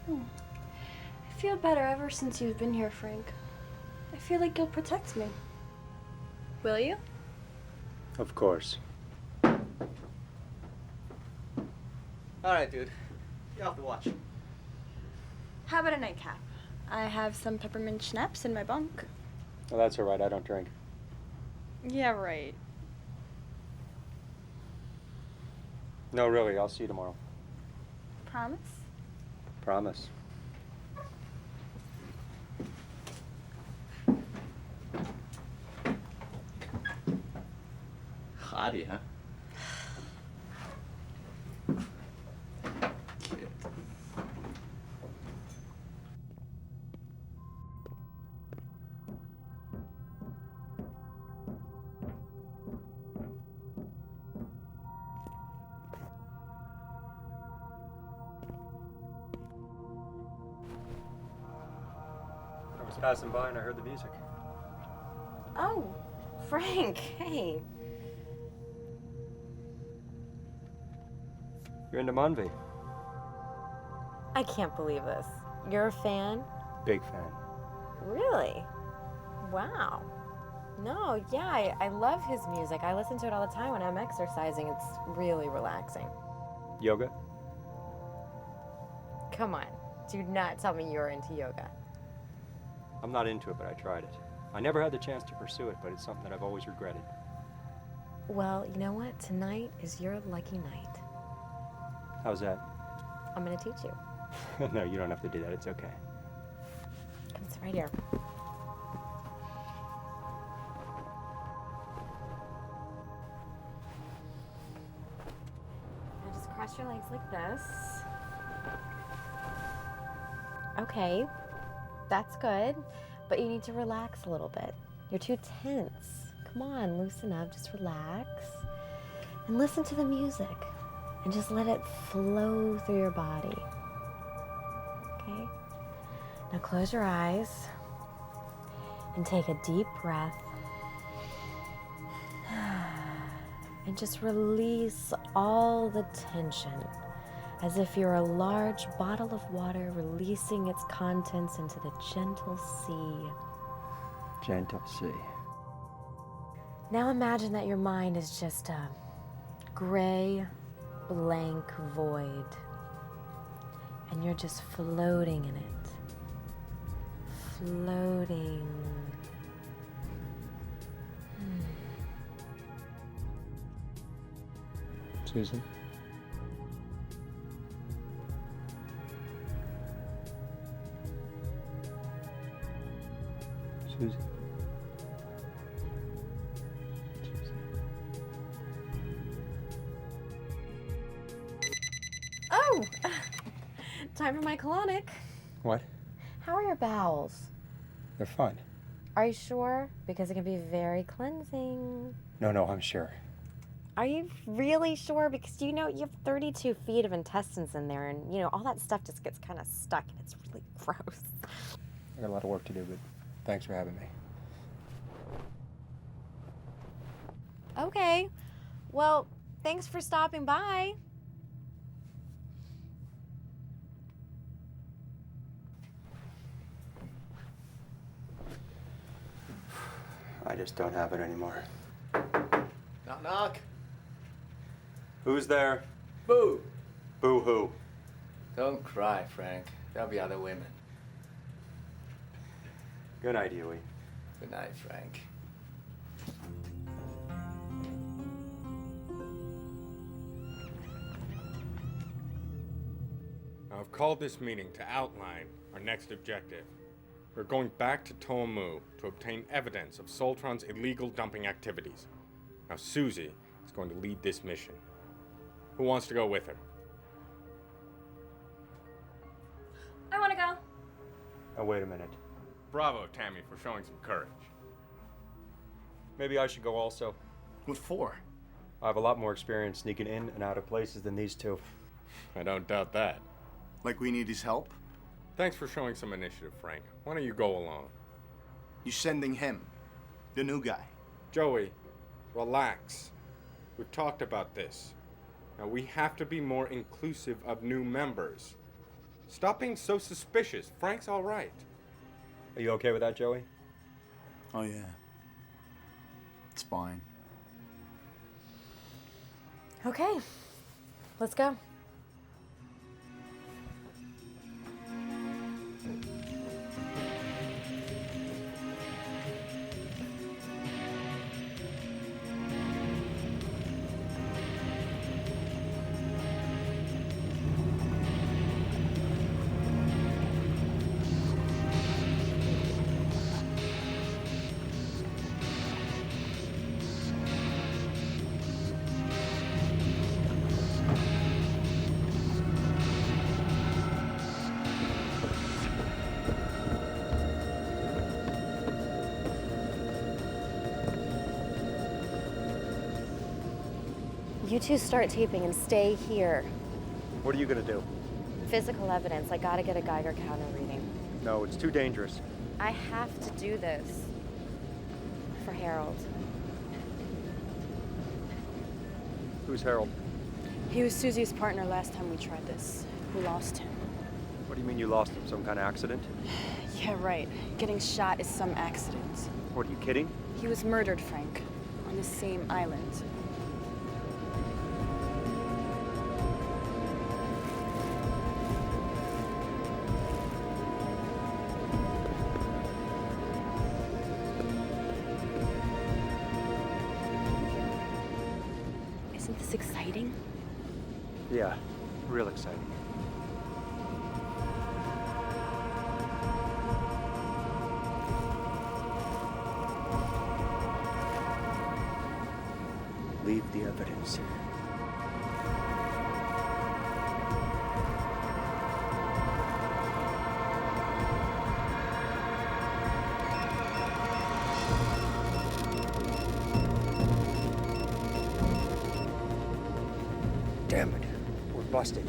I feel better ever since you've been here, Frank. I feel like you'll protect me. Will you? Of course. Alright, dude. Get off the watch. How about a nightcap? I have some peppermint schnapps in my bunk. Well, that's all right. I don't drink. Yeah, right. No, really. I'll see you tomorrow. Promise? Promise. Hottie, huh? Shit. I was passing by and I heard the music. Oh, Frank, hey. You're into Monvi. I can't believe this. You're a fan? Big fan. Really? Wow. No, yeah, I love his music. I listen to it all the time when I'm exercising. It's really relaxing. Yoga? Come on, do not tell me you're into yoga. I'm not into it, but I tried it. I never had the chance to pursue it, but it's something that I've always regretted. Well, you know what? Tonight is your lucky night. How's that? I'm gonna teach you. No, you don't have to do that. It's okay. Come sit right here. Now just cross your legs like this. Okay, that's good, but you need to relax a little bit. You're too tense. Come on, loosen up, just relax. And listen to the music. And just let it flow through your body. Okay? Now close your eyes and take a deep breath. And just release all the tension as if you're a large bottle of water releasing its contents into the gentle sea. Gentle sea. Now imagine that your mind is just a gray, blank void, and you're just floating in it. Floating. Susan? Susan? Oh! Time for my colonic. What? How are your bowels? They're fine. Are you sure? Because it can be very cleansing. No, I'm sure. Are you really sure? Because you know you have 32 feet of intestines in there, and you know all that stuff just gets kind of stuck, and it's really gross. I got a lot of work to do, but thanks for having me. Okay. Well, thanks for stopping by. I just don't have it anymore. Knock, knock. Who's there? Boo. Boo hoo. Don't cry, Frank. There'll be other women. Good night, Huey. Good night, Frank. I've called this meeting to outline our next objective. We're going back to Toamu to obtain evidence of Soltron's illegal dumping activities. Now Susie is going to lead this mission. Who wants to go with her? I want to go. Oh, wait a minute. Bravo, Tammy, for showing some courage. Maybe I should go also. What for? I have a lot more experience sneaking in and out of places than these two. I don't doubt that. Like we need his help? Thanks for showing some initiative, Frank. Why don't you go alone? You sending him, the new guy. Joey, relax. We've talked about this. Now we have to be more inclusive of new members. Stop being so suspicious. Frank's all right. Are you okay with that, Joey? Oh, yeah. It's fine. Okay, let's go. You two start taping and stay here. What are you gonna do? Physical evidence. I gotta get a Geiger counter reading. No, it's too dangerous. I have to do this. For Harold. Who's Harold? He was Susie's partner last time we tried this. We lost him. What do you mean you lost him? Some kind of accident? Yeah, right. Getting shot is some accident. What, are you kidding? He was murdered, Frank. On the same island. Isn't this exciting? Yeah, real exciting. Leave the evidence. Damn it, we're busted.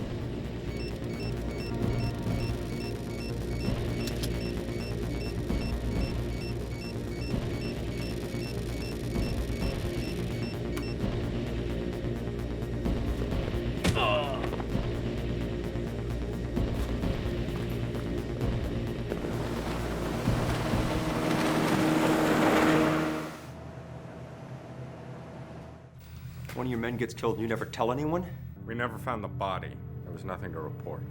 One of your men gets killed and you never tell anyone? We never found the body. There was nothing to report.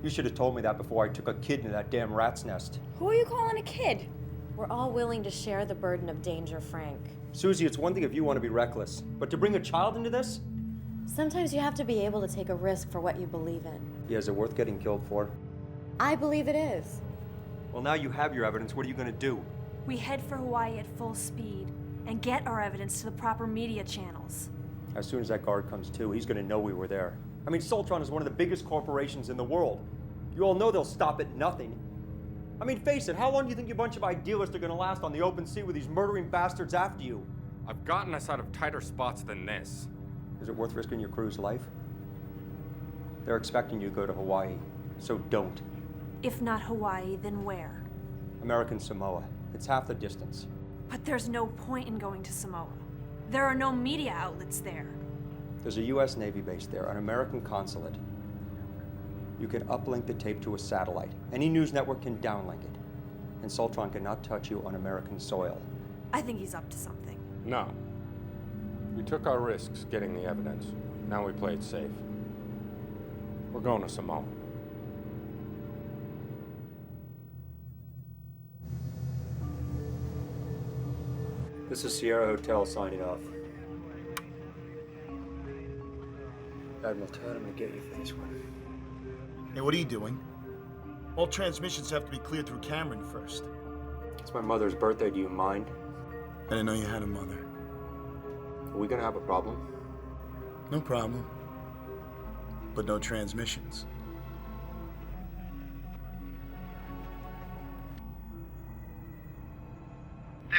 You should have told me that before I took a kid into that damn rat's nest. Who are you calling a kid? We're all willing to share the burden of danger, Frank. Susie, it's one thing if you want to be reckless, but to bring a child into this? Sometimes you have to be able to take a risk for what you believe in. Yeah, is it worth getting killed for? I believe it is. Well, now you have your evidence. What are you going to do? We head for Hawaii at full speed and get our evidence to the proper media channels. As soon as that guard comes to, he's going to know we were there. I mean, Soltron is one of the biggest corporations in the world. You all know they'll stop at nothing. I mean, face it, how long do you think you bunch of idealists are going to last on the open sea with these murdering bastards after you? I've gotten us out of tighter spots than this. Is it worth risking your crew's life? They're expecting you to go to Hawaii, so don't. If not Hawaii, then where? American Samoa. It's half the distance. But there's no point in going to Samoa. There are no media outlets there. There's a U.S. Navy base there, an American consulate. You can uplink the tape to a satellite. Any news network can downlink it. And Soltron cannot touch you on American soil. I think he's up to something. No. We took our risks getting the evidence. Now we play it safe. We're going to Samoa. This is Sierra Hotel signing off. Admiral Todd, I'm gonna get you for this one. Hey, what are you doing? All transmissions have to be cleared through Cameron first. It's my mother's birthday, do you mind? I didn't know you had a mother. Are we gonna have a problem? No problem. But no transmissions.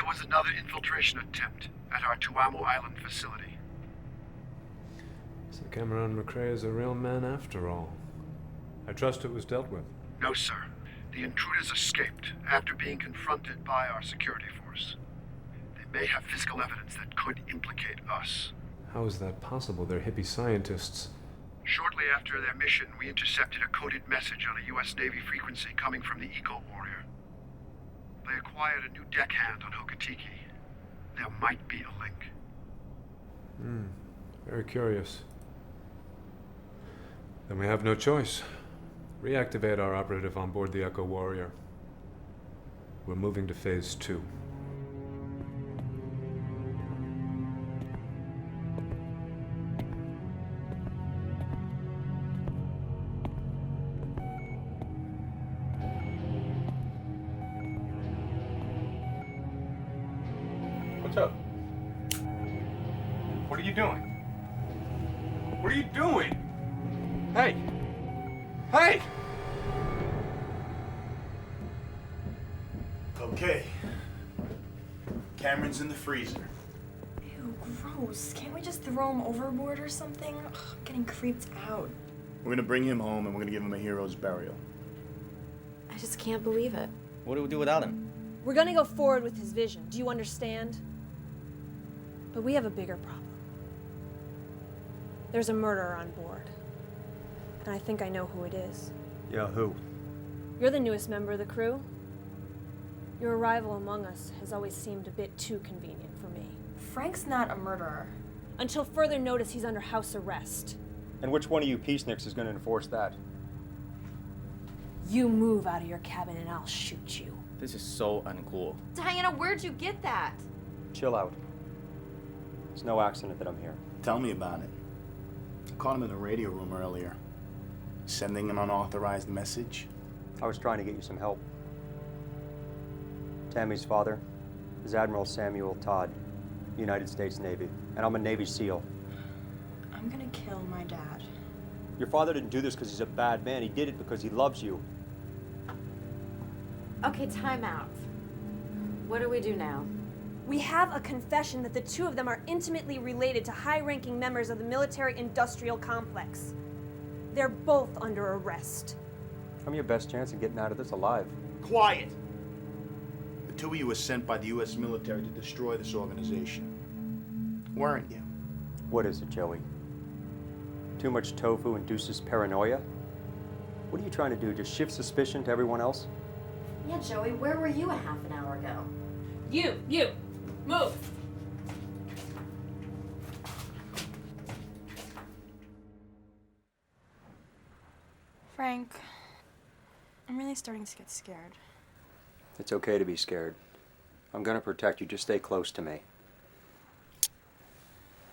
was another infiltration attempt at our Tuamu Island facility. So Cameron McRae is a real man after all. I trust it was dealt with. No, sir. The intruders escaped after being confronted by our security force. They may have physical evidence that could implicate us. How is that possible? They're hippie scientists. Shortly after their mission, we intercepted a coded message on a U.S. Navy frequency coming from the Eco Warrior. They acquired a new deckhand on Hokatiki. There might be a link. Very curious. Then we have no choice. Reactivate our operative on board the Echo Warrior. We're moving to phase 2. What's up? What are you doing? What are you doing? Hey! Hey! Okay. Cameron's in the freezer. Ew, gross. Can't we just throw him overboard or something? Ugh, I'm getting creeped out. We're gonna bring him home and we're gonna give him a hero's burial. I just can't believe it. What do we do without him? We're gonna go forward with his vision. Do you understand? But we have a bigger problem. There's a murderer on board. And I think I know who it is. Yeah, who? You're the newest member of the crew. Your arrival among us has always seemed a bit too convenient for me. Frank's not a murderer. Until further notice, he's under house arrest. And which one of you peaceniks is going to enforce that? You move out of your cabin and I'll shoot you. This is so uncool. Diana, where'd you get that? Chill out. It's no accident that I'm here. Tell me about it. I caught him in the radio room earlier. Sending an unauthorized message. I was trying to get you some help. Tammy's father is Admiral Samuel Todd, United States Navy, and I'm a Navy SEAL. I'm gonna kill my dad. Your father didn't do this because he's a bad man. He did it because he loves you. Okay, time out. What do we do now? We have a confession that the two of them are intimately related to high-ranking members of the military-industrial complex. They're both under arrest. I'm your best chance of getting out of this alive. Quiet! The two of you were sent by the U.S. military to destroy this organization. Weren't you? What is it, Joey? Too much tofu induces paranoia? What are you trying to do, just shift suspicion to everyone else? Yeah, Joey, where were you a half an hour ago? You, move! Frank, I'm really starting to get scared. It's okay to be scared. I'm gonna protect you. Just stay close to me.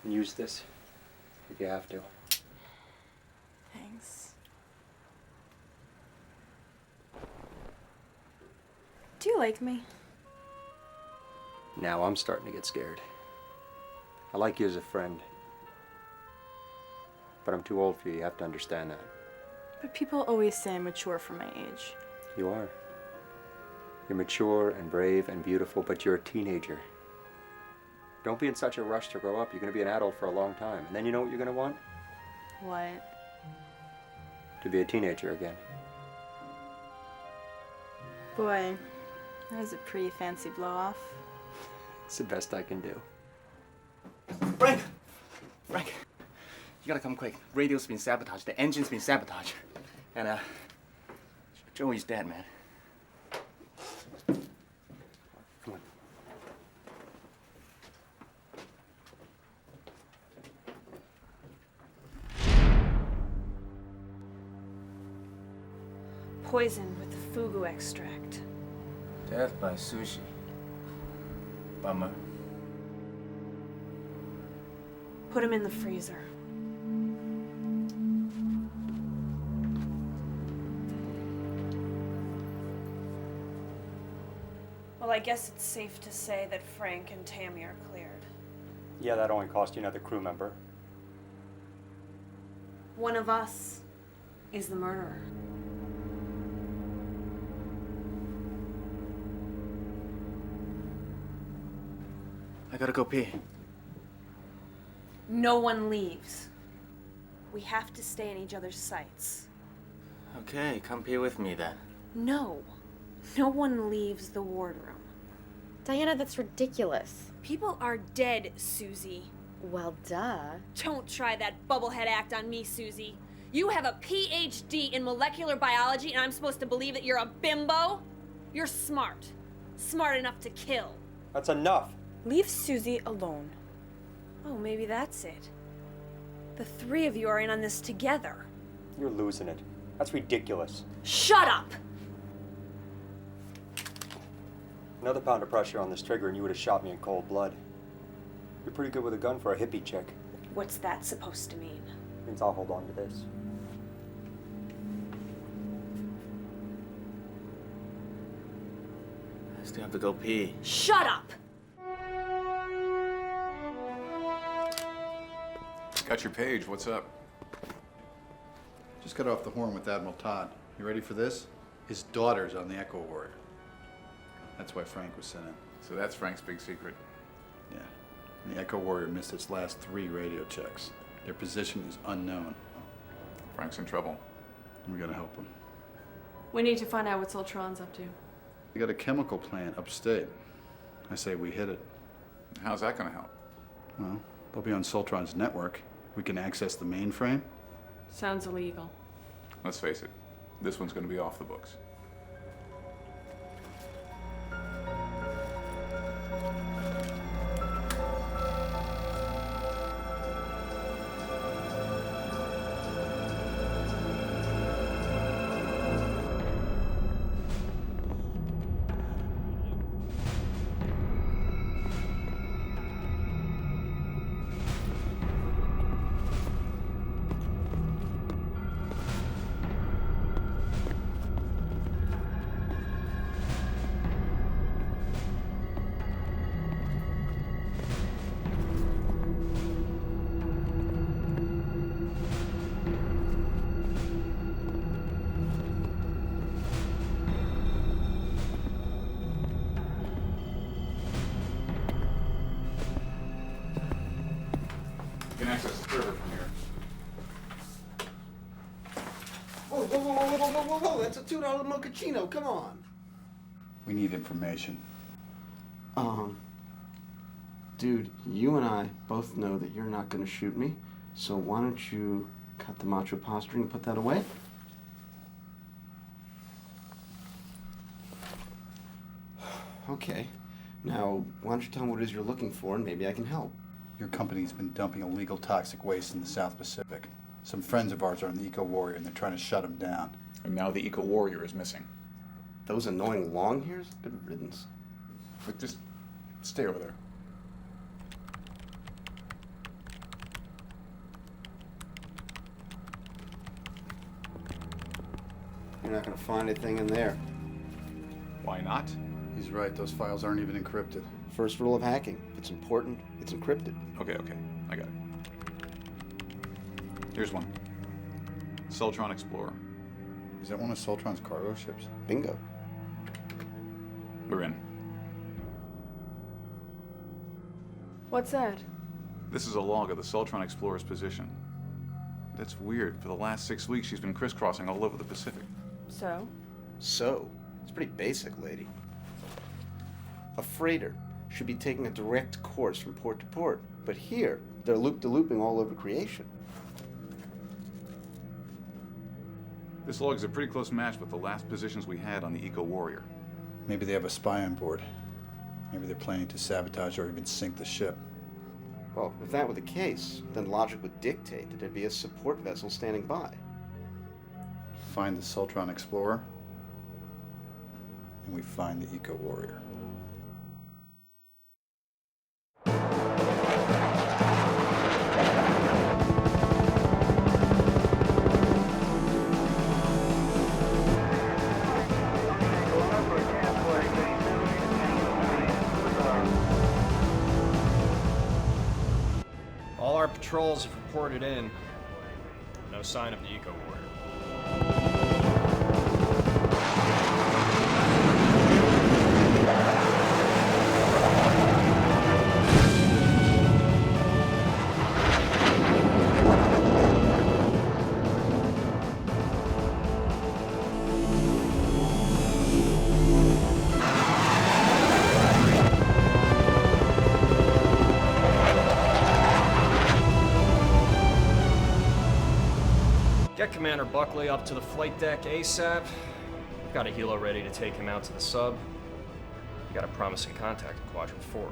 And use this if you have to. Thanks. Do you like me? Now I'm starting to get scared. I like you as a friend. But I'm too old for you. You have to understand that. But people always say I'm mature for my age. You are. You're mature and brave and beautiful, but you're a teenager. Don't be in such a rush to grow up. You're going to be an adult for a long time. And then you know what you're going to want? What? To be a teenager again. Boy, that was a pretty fancy blow-off. It's the best I can do. Frank! Frank! You gotta come quick. Radio's been sabotaged. The engine's been sabotaged. And, Joey's dead, man. Come on. Poisoned with the fugu extract. Death by sushi. Bummer. Put him in the freezer. Well, I guess it's safe to say that Frank and Tammy are cleared. Yeah, that only cost you another crew member. One of us is the murderer. I gotta go pee. No one leaves. We have to stay in each other's sights. Okay, come pee with me then. No. No one leaves the wardroom. Diana, that's ridiculous. People are dead, Susie. Well, duh. Don't try that bubblehead act on me, Susie. You have a PhD in molecular biology and I'm supposed to believe that you're a bimbo? You're smart. Smart enough to kill. That's enough. Leave Susie alone. Oh, maybe that's it. The three of you are in on this together. You're losing it. That's ridiculous. Shut up! Another pound of pressure on this trigger and you would have shot me in cold blood. You're pretty good with a gun for a hippie chick. What's that supposed to mean? Means I'll hold on to this. I still have to go pee. Shut up! Got your page. What's up? Just got off the horn with Admiral Todd. You ready for this? His daughter's on the Echo Warrior. That's why Frank was sent in. So that's Frank's big secret. Yeah. And the Echo Warrior missed its last 3 radio checks. Their position is unknown. Frank's in trouble. We gotta help him. We need to find out what Soltron's up to. They got a chemical plant upstate. I say we hit it. How's that gonna help? Well, they'll be on Soltron's network. We can access the mainframe. Sounds illegal. Let's face it, this one's gonna be off the books. You can access the server from here. Whoa, that's a $2 mochaccino, come on. We need information. Dude, you and I both know that you're not gonna shoot me, so why don't you cut the macho posturing and put that away? Okay. Now, why don't you tell me what it is you're looking for and maybe I can help. Your company's been dumping illegal toxic waste in the South Pacific. Some friends of ours are in the Eco Warrior and they're trying to shut them down. And now the Eco Warrior is missing. Those annoying long hairs? Good riddance. But just stay over there. You're not gonna find anything in there. Why not? He's right, those files aren't even encrypted. First rule of hacking. If it's important, it's encrypted. Okay, I got it. Here's one. Soltron Explorer. Is that one of Soltron's cargo ships? Bingo. We're in. What's that? This is a log of the Soltron Explorer's position. That's weird. For the last 6 weeks, she's been crisscrossing all over the Pacific. So? So? It's pretty basic, lady. A freighter should be taking a direct course from port to port, but here, they're loop-de-looping all over creation. This log is a pretty close match with the last positions we had on the Eco Warrior. Maybe they have a spy on board. Maybe they're planning to sabotage or even sink the ship. Well, if that were the case, then logic would dictate that there'd be a support vessel standing by. Find the Soltron Explorer, and we find the Eco Warrior. All our patrols have reported in. No sign of the Eco Warrior. Get Commander Buckley up to the flight deck ASAP. Got a helo ready to take him out to the sub. Got a promising contact in Quadrant 4.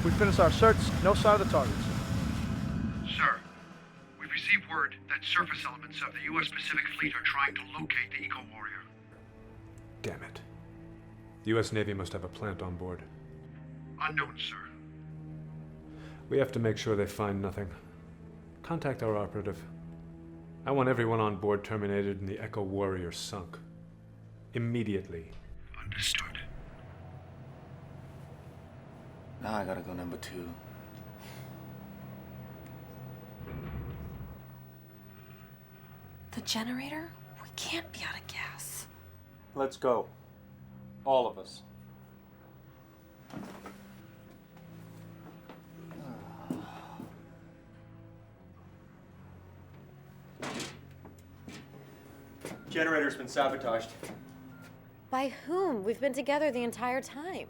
We finished our search, no sign of the targets. Sir, we've received word that surface elements of the U.S. Pacific Fleet are trying to locate the eco-warrior. Damn it. The U.S. Navy must have a plant on board. Unknown, sir. We have to make sure they find nothing. Contact our operative. I want everyone on board terminated and the Echo Warrior sunk. Immediately. Understood. Now I gotta go number 2. The generator? We can't be out of gas. Let's go. All of us. Generator's been sabotaged. By whom? We've been together the entire time.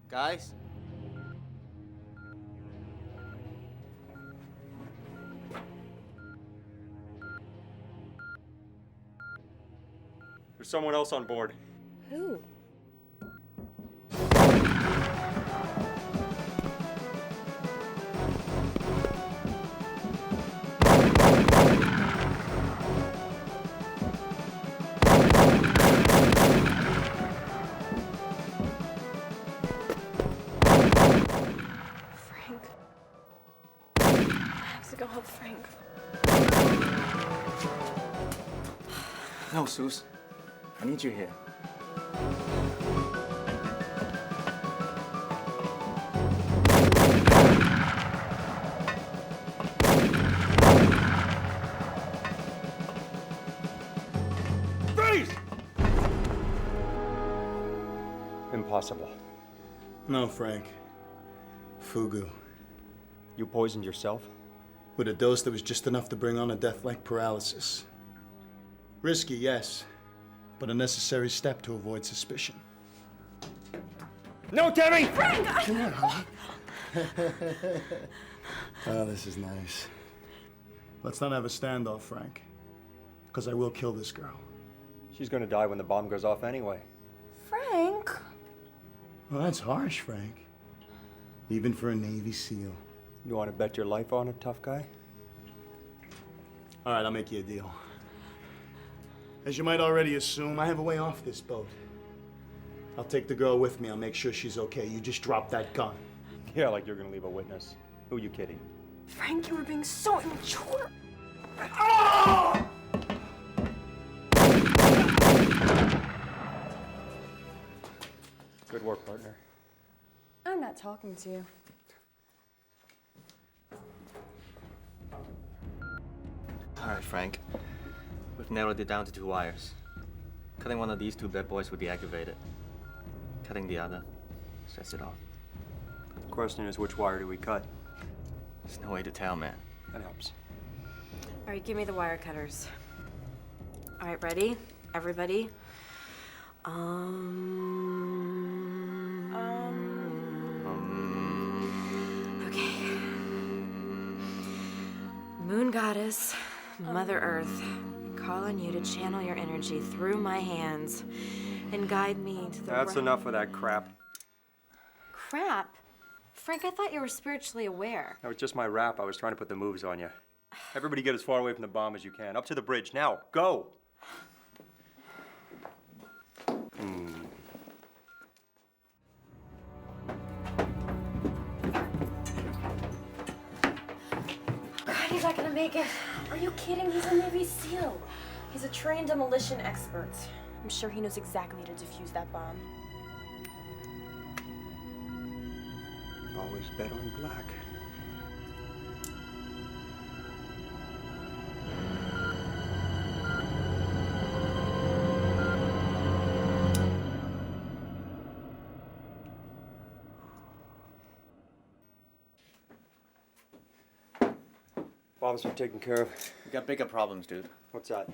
Guys? There's someone else on board. Who? Go help Frank. No, Sus. I need you here. Freeze! Impossible. No, Frank. Fugu. You poisoned yourself? With a dose that was just enough to bring on a death-like paralysis. Risky, yes, but a necessary step to avoid suspicion. No, Tammy! Frank! Come on, honey. Oh, this is nice. Let's not have a standoff, Frank. Because I will kill this girl. She's gonna die when the bomb goes off anyway. Frank! Well, that's harsh, Frank. Even for a Navy SEAL. You want to bet your life on it, tough guy? All right, I'll make you a deal. As you might already assume, I have a way off this boat. I'll take the girl with me. I'll make sure she's okay. You just drop that gun. Yeah, like you're gonna leave a witness. Who are you kidding? Frank, you were being so immature. Oh! Good work, partner. I'm not talking to you. All right, Frank. We've narrowed it down to 2 wires. Cutting one of these 2 bad boys would be aggravated. Cutting the other sets it off. The question is, which wire do we cut? There's no way to tell, man. That helps. All right, give me the wire cutters. All right, ready? Everybody? Okay. Moon Goddess, Mother Earth, I call on you to channel your energy through my hands and guide me to the That's enough of that crap. Crap? Frank, I thought you were spiritually aware. That was just my rap. I was trying to put the moves on you. Everybody get as far away from the bomb as you can. Up to the bridge, now, go! God, he's not gonna make it. Are you kidding? He's a Navy SEAL. He's a trained demolition expert. I'm sure he knows exactly how to defuse that bomb. Always bet on black. Bombs are taken care of. We got bigger problems, dude. What's that?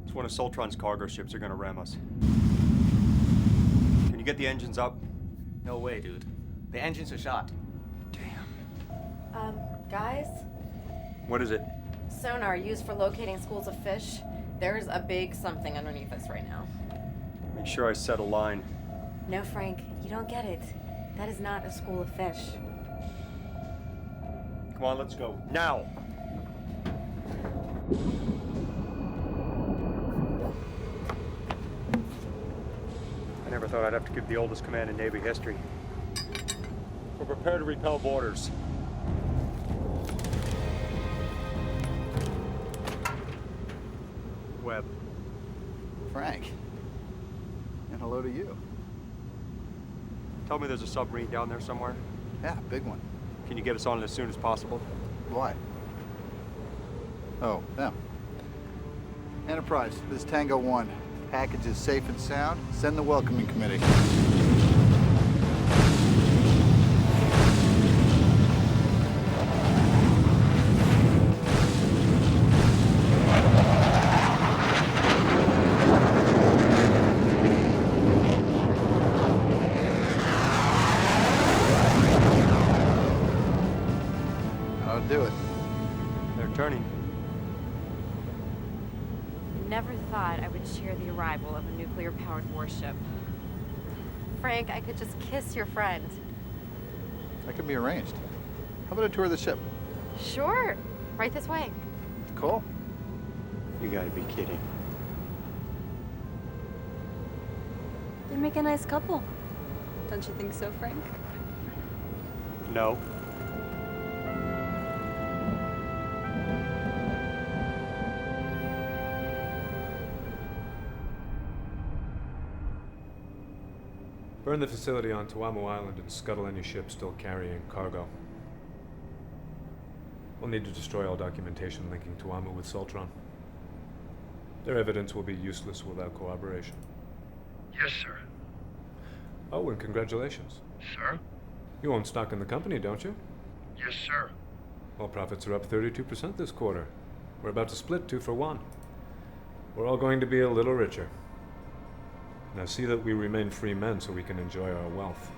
It's one of Soltron's cargo ships. They're gonna ram us. Can you get the engines up? No way, dude. The engines are shot. Guys, What is it? sonar used for locating schools of fish. There's a big something underneath us right now. Make sure I set a line. No, Frank, you don't get it. That is not a school of fish. Come on, let's go. Now! I never thought I'd have to give the oldest command in Navy history. We're prepared to repel boarders. Webb. Frank. And hello to you. Tell me there's a submarine down there somewhere. Yeah, big one. Can you get us on it as soon as possible? Why? Oh, them. Enterprise, this is Tango 1. Package is safe and sound. Send the welcoming committee. I'll do it. They're turning. Never thought I would cheer the arrival of a nuclear-powered warship. Frank, I could just kiss your friend. That could be arranged. How about a tour of the ship? Sure. Right this way. Cool. You gotta be kidding. They make a nice couple. Don't you think so, Frank? No. Burn the facility on Tuamu Island and scuttle any ship still carrying cargo. We'll need to destroy all documentation linking Tuamu with Soltron. Their evidence will be useless without cooperation. Yes, sir. Oh, and congratulations. Sir? You own stock in the company, don't you? Yes, sir. Well, profits are up 32% this quarter. We're about to split 2 for 1. We're all going to be a little richer. Now see that we remain free men so we can enjoy our wealth.